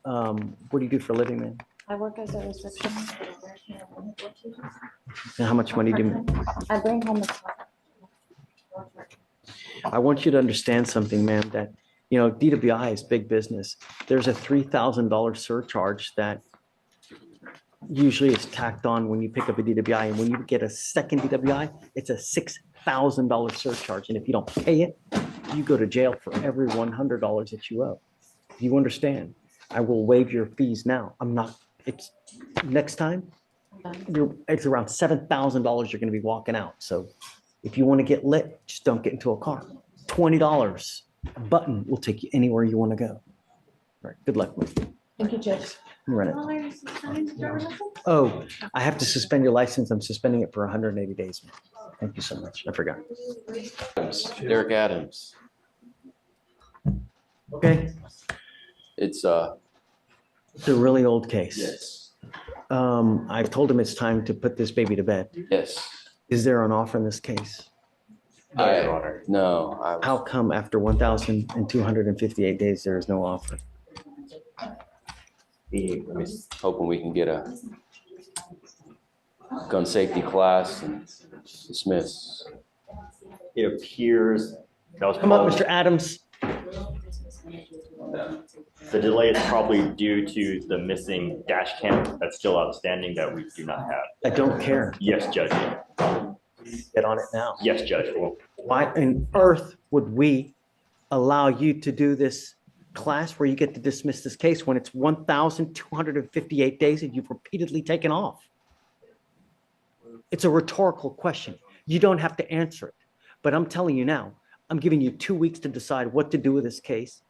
What do you do for a living, man? I work as a receptionist. And how much money do you make? I bring home the. I want you to understand something, man, that, you know, DWI is big business. There's a $3,000 surcharge that usually is tacked on when you pick up a DWI. And when you get a second DWI, it's a $6,000 surcharge. And if you don't pay it, you go to jail for every $100 that you owe. Do you understand? I will waive your fees now. I'm not, it's next time, it's around $7,000 you're going to be walking out. So if you want to get lit, just don't get into a car. $20 a button will take you anywhere you want to go. All right, good luck with it. Thank you, Judge. Run it. Oh, I have to suspend your license. I'm suspending it for 180 days. Thank you so much. I forgot. Derek Adams. Okay. It's It's a really old case. yes. I've told him it's time to put this baby to bed. Yes. Is there an offer in this case? No. How come after 1,258 days, there is no offer? Hoping we can get a gun safety class and dismiss. It appears that was Come up, called- Mr. Adams. The delay is probably due to the missing dash cam that's still outstanding that we do not have. I don't care. Yes, Judge. Get on it now. Yes, Judge. Why on earth would we allow you to do this class where you get to dismiss this case when it's 1,258 days and you've repeatedly taken off? It's a rhetorical question. You don't have to answer it. But I'm telling you now, I'm giving you 2 weeks to decide what to do with this case.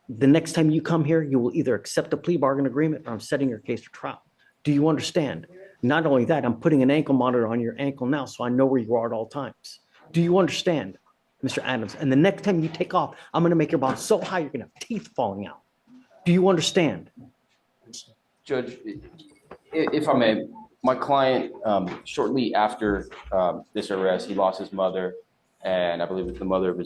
The next time you come here, you will either accept a plea bargain agreement or I'm setting your case for trial. Do you understand? Not only that, I'm putting an ankle monitor on your ankle now so I know where you are at all times. Do you understand, Mr. Adams? And the next time you take off, I'm going to make your bond so high you're going to have teeth falling out. Do you understand? Judge, if I may, my client, shortly after this arrest, he lost his mother, and I believe it's the mother of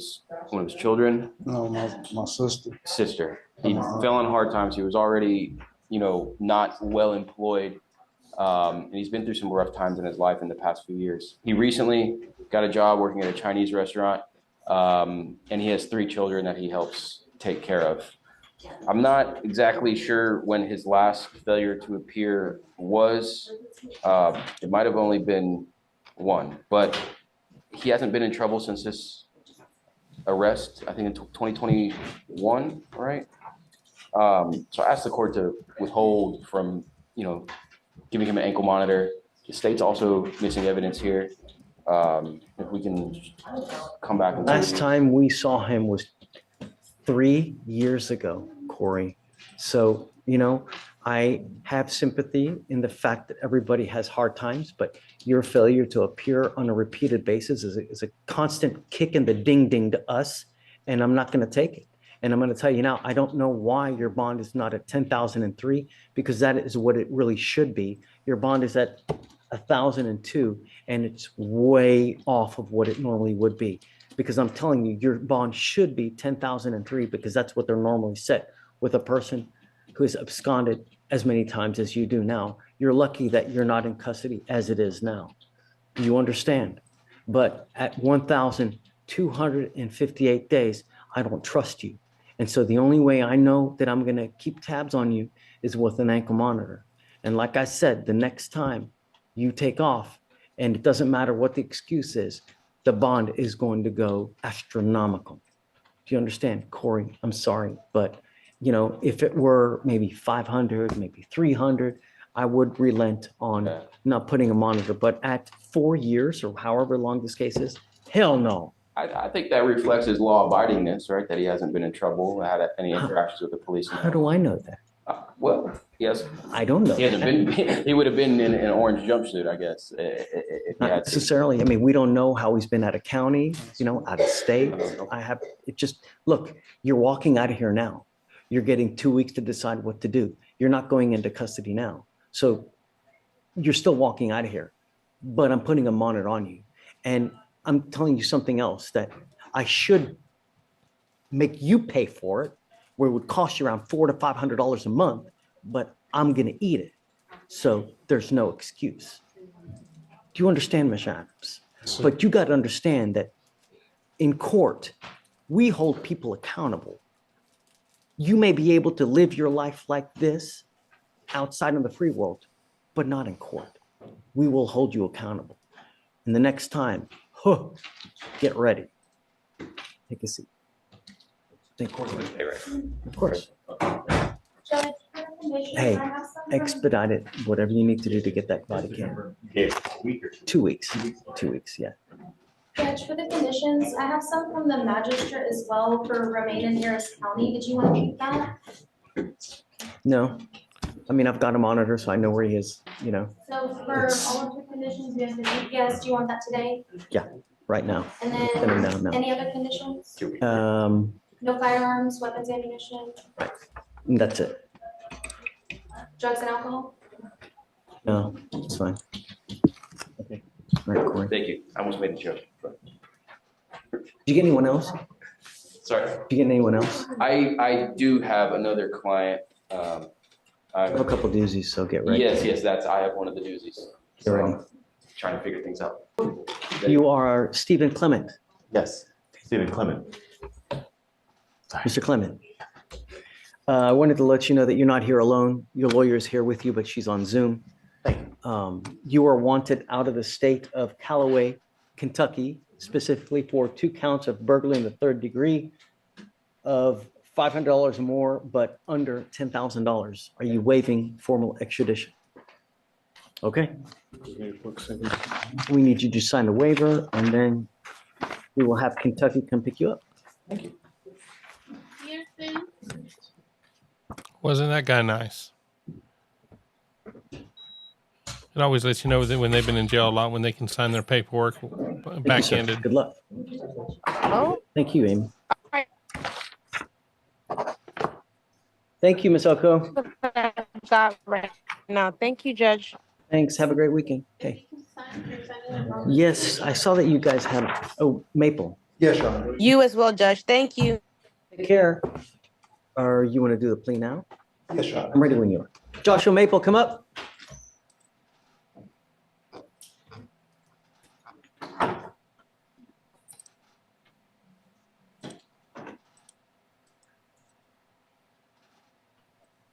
one of his children. No, my sister. Sister. He fell on hard times. He was already, not well employed. And he's been through some rough times in his life in the past few years. He recently got a job working at a Chinese restaurant, and he has 3 children that he helps take care of. I'm not exactly sure when his last failure to appear was. It might have only been 1, but he hasn't been in trouble since this arrest, I think in 2021, right? So I asked the court to withhold from, giving him an ankle monitor. The state's also missing evidence here. If we can come back. And Last time we saw him was 3 years ago, Corey. So, I have sympathy in the fact that everybody has hard times, but your failure to appear on a repeated basis is a constant kick in the ding-ding to us, and I'm not going to take it. And I'm going to tell you now, I don't know why your bond is not at 10,003, because that is what it really should be. Your bond is at 1,002, and it's way off of what it normally would be. Because I'm telling you, your bond should be 10,003, because that's what they're normally set with a person who has absconded as many times as you do now. You're lucky that you're not in custody as it is now. Do you understand? But at 1,258 days, I don't trust you. And so the only way I know that I'm going to keep tabs on you is with an ankle monitor. And like I said, the next time you take off, and it doesn't matter what the excuse is, the bond is going to go astronomical. Do you understand, Corey? I'm sorry, but if it were maybe 500, maybe 300, I would relent on not putting a monitor. But at 4 years or however long this case is, hell no. I think that reflects his law-abidingness, right? That he hasn't been in trouble, had any interactions with the police. How do I know that? Well, yes. I don't know. He hasn't been. He would have been in an orange jumpsuit, I guess. If he Not had to. necessarily. I mean, we don't know how he's been out of county, out of state. Look, you're walking out of here now. You're getting 2 weeks to decide what to do. You're not going into custody now. So you're still walking out of here, but I'm putting a monitor on you. And I'm telling you something else that I should make you pay for it, where it would cost you around $400 to $500 a month, but I'm going to eat it. So there's no excuse. Do you understand, Ms. Adams? But you got to understand that in court, we hold people accountable. You may be able to live your life like this outside in the free world, but not in court. We will hold you accountable. And the next time, get ready. Take a seat. Take court. Of course. Judge, for the conditions, Hey, I have some from- expedite it, whatever you need to do to get that body cam. 2 weeks. 2 weeks, yeah. Judge, for the conditions, I have some from the magistrate as well for remain in Harris County. Did you want to keep that? No, I mean, I've got a monitor, so I know where he is, So for all of the conditions, we have the GPS. Do you want that today? Yeah, right now. And No. then any other conditions? No firearms, weapons, ammunition, That's it. drugs and alcohol? No, it's fine. Okay. All right, Corey. Thank you. I almost made the joke. Did you get anyone else? Sorry. Did you get anyone else? I do have another client. I have a couple doozies, so get ready. Yes, I have one of the doozies. Get ready. I'm trying to figure things out. You are Stephen Clement. Yes, Stephen Clement. Mr. Clement, I wanted to let you know that you're not here alone. Your lawyer is here with you, but she's on Zoom. You are wanted out of the state of Callaway, Kentucky, specifically for 2 counts of burglary in the 3rd degree of $500 or more, but under $10,000. Are you waiving formal extradition? Okay. We need you to sign the waiver, and then we will have Kentucky come pick you up. Thank you. Wasn't that guy nice? It always lets you know that when they've been in jail a lot, when they can sign their paperwork backhanded. Good luck. Oh. Thank you, Amy. Thank you, Ms. Elko. Got right now. Thank you, Judge. Thanks. Have a great weekend. Okay. Yes, I saw that you guys have, oh, Maple. Yes, Your Honor. You as well, Judge. Thank you. Take care. Or you want to do the plea now? Yes, Your Honor. I'm ready when you are. Joshua Maple, come up.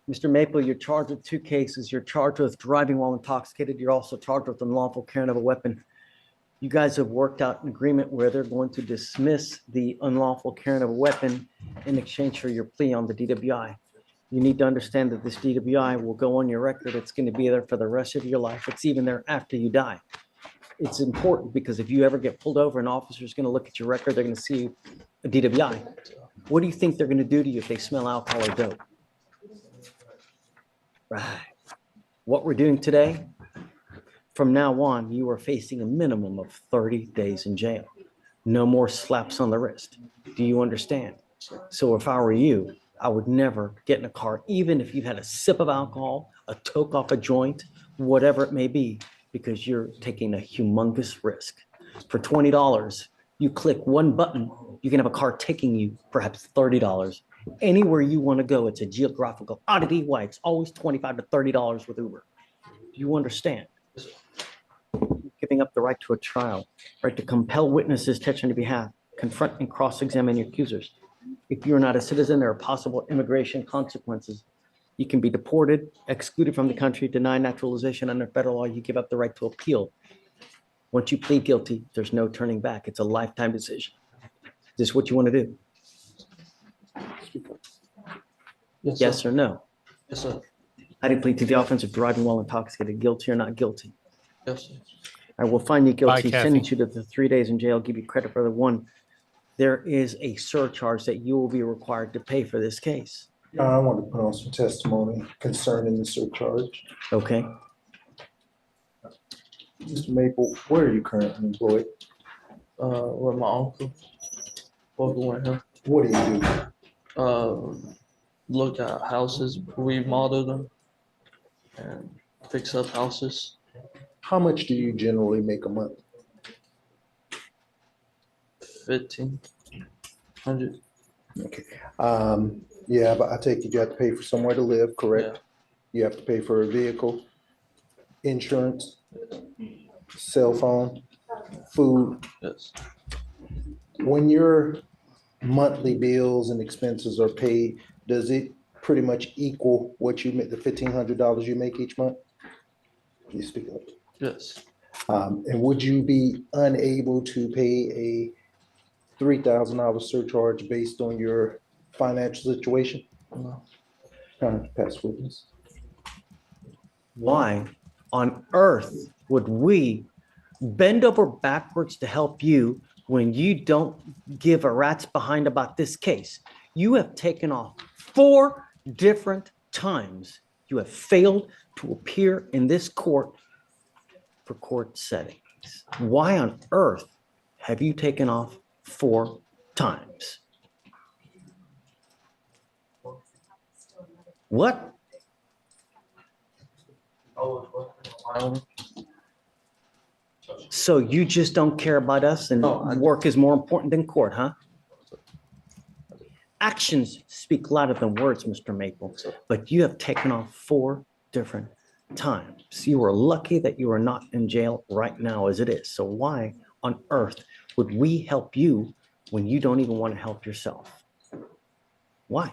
Mr. Maple, you're charged with 2 cases. You're charged with driving while intoxicated. You're also charged with unlawful carrying of a weapon. You guys have worked out an agreement where they're going to dismiss the unlawful carrying of a weapon in exchange for your plea on the DWI. You need to understand that this DWI will go on your record. It's going to be there for the rest of your life. It's even there after you die. It's important because if you ever get pulled over, an officer is going to look at your record. They're going to see a DWI. What do you think they're going to do to you if they smell alcohol or dope? Right. What we're doing today, from now on, you are facing a minimum of 30 days in jail. No more slaps on the wrist. Do you understand? So if I were you, I would never get in a car, even if you've had a sip of alcohol, a toke off a joint, whatever it may be, because you're taking a humongous risk. For $20, you click one button, you can have a car taking you perhaps $30. Anywhere you want to go, it's a geographical oddity why it's always $25 to $30 with Uber. Do you understand? Giving up the right to a trial, right to compel witnesses to on your behalf, confront and cross-examine your accusers. If you're not a citizen, there are possible immigration consequences. You can be deported, excluded from the country, denied naturalization under federal law. You give up the right to appeal. Once you plead guilty, there's no turning back. It's a lifetime decision. Is this what you want to do? Yes or no? Yes, sir. How do you plead to the offense of driving while intoxicated? Guilty or not guilty? Yes, sir. I will find you guilty, Kathy. sentence you to the 3 days in jail, give you credit for the 1. There is a surcharge that you will be required to pay for this case. I want to put on some testimony concerning the surcharge. Okay. Mr. Maple, where are you currently employed? With my uncle. Working with him. What do you do? Look at houses, remodel them, and fix up houses. How much do you generally make a month? 1,500. Okay. Yeah, but I take it you have to pay for somewhere to live, correct? You have to pay for a vehicle, insurance, cell phone, food. Yes. When your monthly bills and expenses are paid, does it pretty much equal what you make, the $1,500 you make each month? Can you speak up? Yes. And would you be unable to pay a $3,000 surcharge based on your financial situation? No. Pass witness. Why on earth would we bend over backwards to help you when you don't give a rat's behind about this case? You have taken off 4 different times. You have failed to appear in this court for court settings. Why on earth have you taken off 4 times? What? So you just don't care about us and work is more important than court, huh? Actions speak louder than words, Mr. Maple, but you have taken off 4 different times. You are lucky that you are not in jail right now as it is. So why on earth would we help you when you don't even want to help yourself? Why?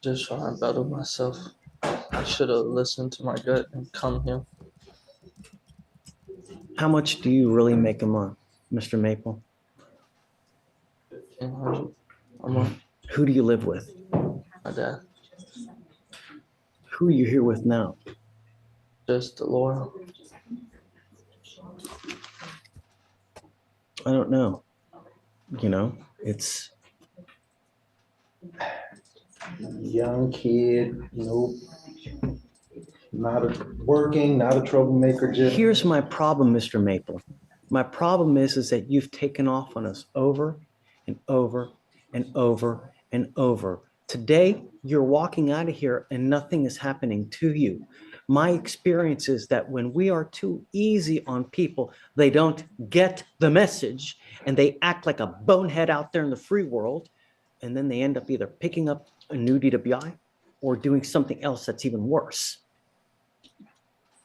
Just trying to better myself. I should have listened to my gut and come here. How much do you really make a month, Mr. Maple? 1,500 a month. Who do you live with? My dad. Who are you here with now? Just the lawyer. I don't know. You know, it's Young kid, nope. Working, not a troublemaker, just. here's my problem, Mr. Maple. My problem is that you've taken off on us over and over and over and over. Today, you're walking out of here and nothing is happening to you. My experience is that when we are too easy on people, they don't get the message and they act like a bonehead out there in the free world. And then they end up either picking up a new DWI or doing something else that's even worse.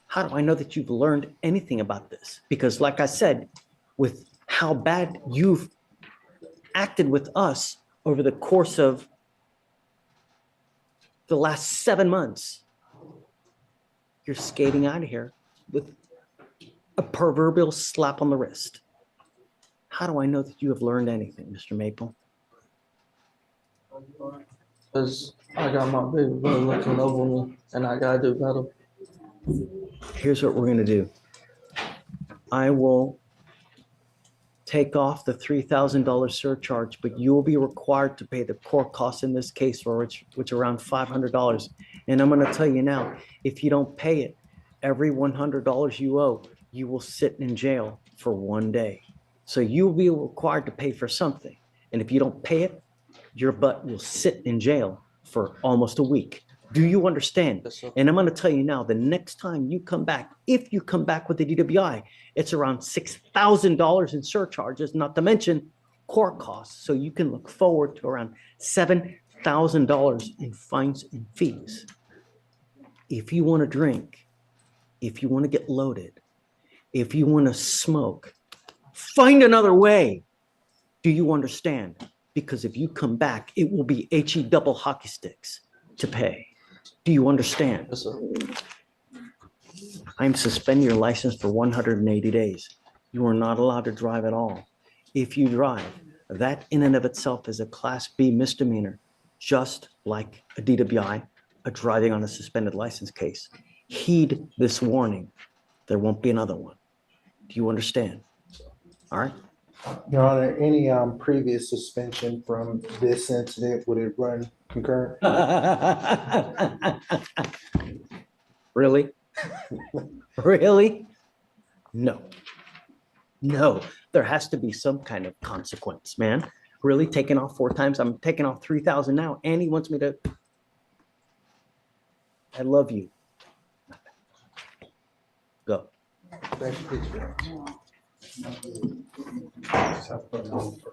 How do I know that you've learned anything about this? Because like I said, with how bad you've acted with us over the course of the last 7 months, you're skating out of here with a proverbial slap on the wrist. How do I know that you have learned anything, Mr. Maple? Because I got my baby brother looking over me and I gotta do better. Here's what we're gonna do. I will take off the $3,000 surcharge, but you will be required to pay the court costs in this case, for which are around $500. And I'm gonna tell you now, if you don't pay it, every $100 you owe, you will sit in jail for 1 day. So you'll be required to pay for something. And if you don't pay it, your butt will sit in jail for almost a week. Do you understand? Yes, sir. And I'm going to tell you now, the next time you come back, if you come back with the DWI, it's around $6,000 in surcharges, not to mention court costs. So you can look forward to around $7,000 in fines and fees. If you want to drink, if you want to get loaded, if you want to smoke, find another way. Do you understand? Because if you come back, it will be HE double hockey sticks to pay. Do you understand? Yes, sir. I'm suspending your license for 180 days. You are not allowed to drive at all. If you drive, that in and of itself is a Class B misdemeanor, just like a DWI, a driving on a suspended license case. Heed this warning. There won't be another one. Do you understand? All right? Your Honor, any previous suspension from this incident, would it run concurrent? Really? Really? No. No, there has to be some kind of consequence, man. Really, taking off 4 times? I'm taking off 3,000 now, and he wants me to. I love you. Go.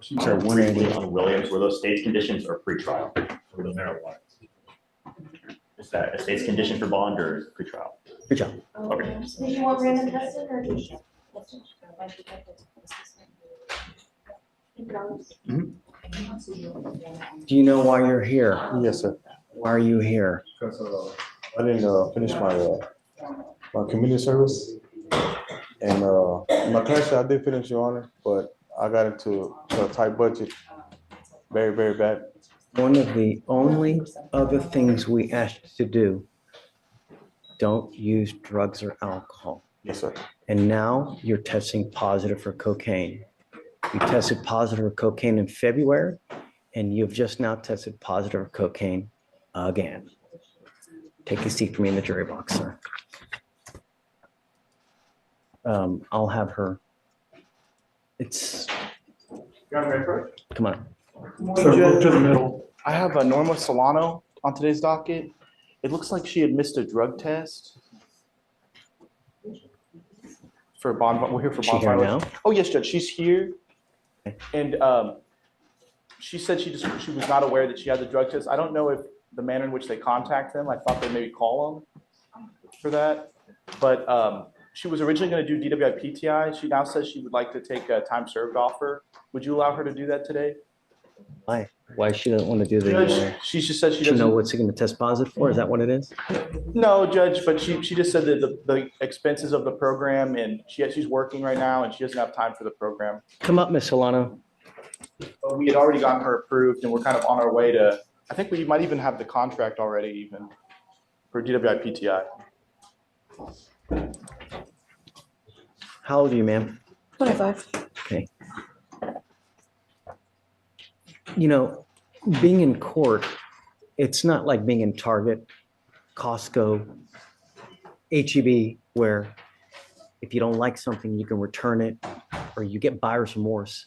Sir, 180 on Williams, were those state's conditions or pretrial for the marijuana? Is that a state's condition for bond or pretrial? Pretrial. Okay. Did you want random tested or did you? Do you know why you're here? Yes, sir. Why are you here? Because I didn't finish my community service. And my country, I did finish, Your Honor, but I got into a tight budget, very, very bad. One of the only other things we asked you to do, don't use drugs or alcohol. Yes, sir. And now you're testing positive for cocaine. You tested positive for cocaine in February, and you've just now tested positive for cocaine again. Take a seat for me in the jury box, sir. I'll have her. It's, come on. So to the middle. I have a Norma Solano on today's docket. It looks like she had missed a drug test. For bond, we're here for She bond here violation. now? Oh, yes, Judge, she's here. And she said she was not aware that she had the drug test. I don't know if the manner in which they contact them, I thought they maybe call them for that. But she was originally going to do DWI PTI. She now says she would like to take a time served offer. Would you allow her to do that today? Why? Why she doesn't want to do the, Judge, she just said she do you know doesn't, what's it going to test positive for? Is that what it is? no, Judge, but she just said that the expenses of the program and she's working right now and she doesn't have time for the program. Come up, Miss Solano. But we had already gotten her approved and we're kind of on our way to, I think we might even have the contract already even for DWI PTI. How old are you, ma'am? 25. Okay. You know, being in court, it's not like being in Target, Costco, HEB, where if you don't like something, you can return it or you get buyer's remorse.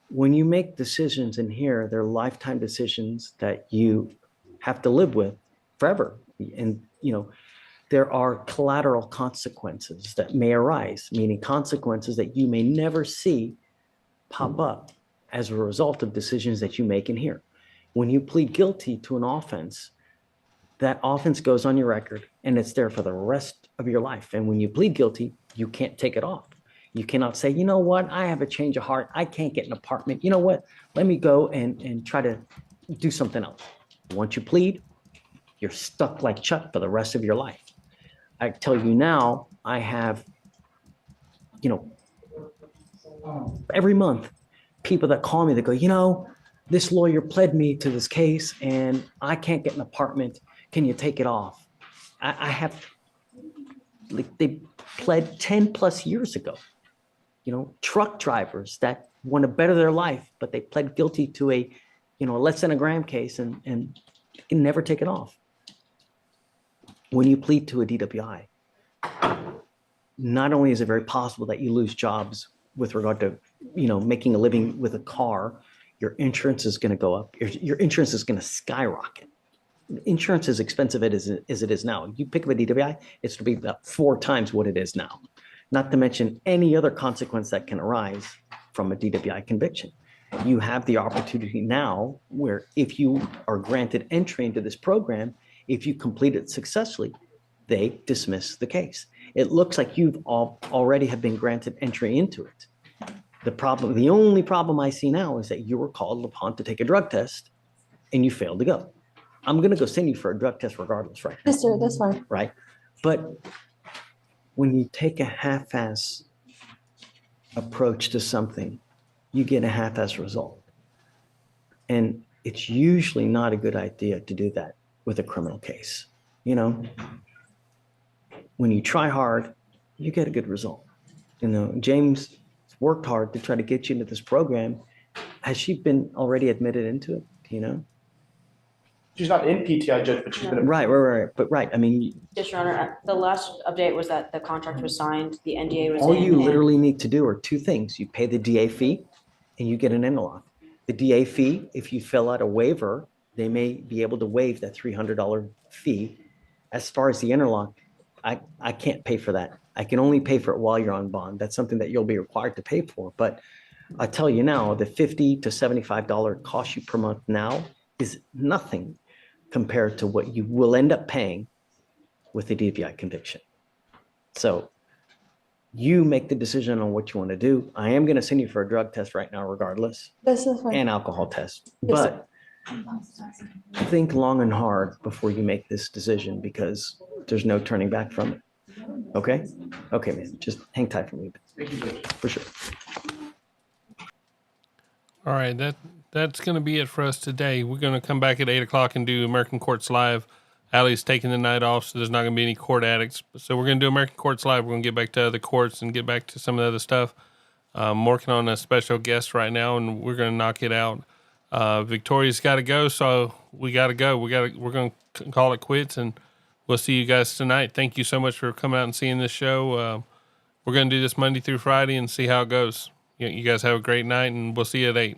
When you make decisions in here, they're lifetime decisions that you have to live with forever. And, you know, there are collateral consequences that may arise, meaning consequences that you may never see pop up as a result of decisions that you make in here. When you plead guilty to an offense, that offense goes on your record and it's there for the rest of your life. And when you plead guilty, you can't take it off. You cannot say, you know what, I have a change of heart. I can't get an apartment. You know what, let me go and try to do something else. Once you plead, you're stuck like Chuck for the rest of your life. I tell you now, I have, you know, every month, people that call me that go, you know, this lawyer pled me to this case and I can't get an apartment. Can you take it off? I have, like, they pled 10 plus years ago. You know, truck drivers that want to better their life, but they pled guilty to a, you know, less than a gram case and can never take it off. When you plead to a DWI, not only is it very possible that you lose jobs with regard to, you know, making a living with a car, your insurance is going to go up. Your insurance is going to skyrocket. Insurance is expensive as it is now. You pick up a DWI, it's going to be about 4 times what it is now. Not to mention any other consequence that can arise from a DWI conviction. You have the opportunity now where if you are granted entry into this program, if you complete it successfully, they dismiss the case. It looks like you've already have been granted entry into it. The only problem I see now is that you were called upon to take a drug test and you failed to go. I'm going to go send you for a drug test regardless, right? Yes, sir, that's fine. Right? But when you take a half-ass approach to something, you get a half-ass result. And it's usually not a good idea to do that with a criminal case. You know, when you try hard, you get a good result. You know, James worked hard to try to get you into this program. Has she been already admitted into it? You know? She's not in PTI, Judge, but she's been. Right. But right. I mean, Yes, Your Honor, the last update was that the contract was signed, the NDA was in. all you and- literally need to do are 2 things. You pay the DA fee and you get an interlock. The DA fee, if you fill out a waiver, they may be able to waive that $300 fee. As far as the interlock, I can't pay for that. I can only pay for it while you're on bond. That's something that you'll be required to pay for. But I tell you now, the $50 to $75 cost you per month now is nothing compared to what you will end up paying with the DWI conviction. So you make the decision on what you want to do. I am going to send you for a drug test right now regardless, This is fine. and alcohol test. Yes, sir. But think long and hard before you make this decision because there's no turning back from it. Okay? Okay, man. Just hang tight for me. For sure. All right, that's going to be it for us today. We're going to come back at 8 o'clock and do American Courts Live. Allie's taking the night off, so there's not going to be any court addicts. So we're going to do American Courts Live. We're going to get back to other courts and get back to some of the other stuff. I'm working on a special guest right now, and we're going to knock it out. Victoria's got to go, so we got to go. We're going to call it quits, and we'll see you guys tonight. Thank you so much for coming out and seeing this show. We're going to do this Monday through Friday and see how it goes. You guys have a great night, and we'll see you at 8.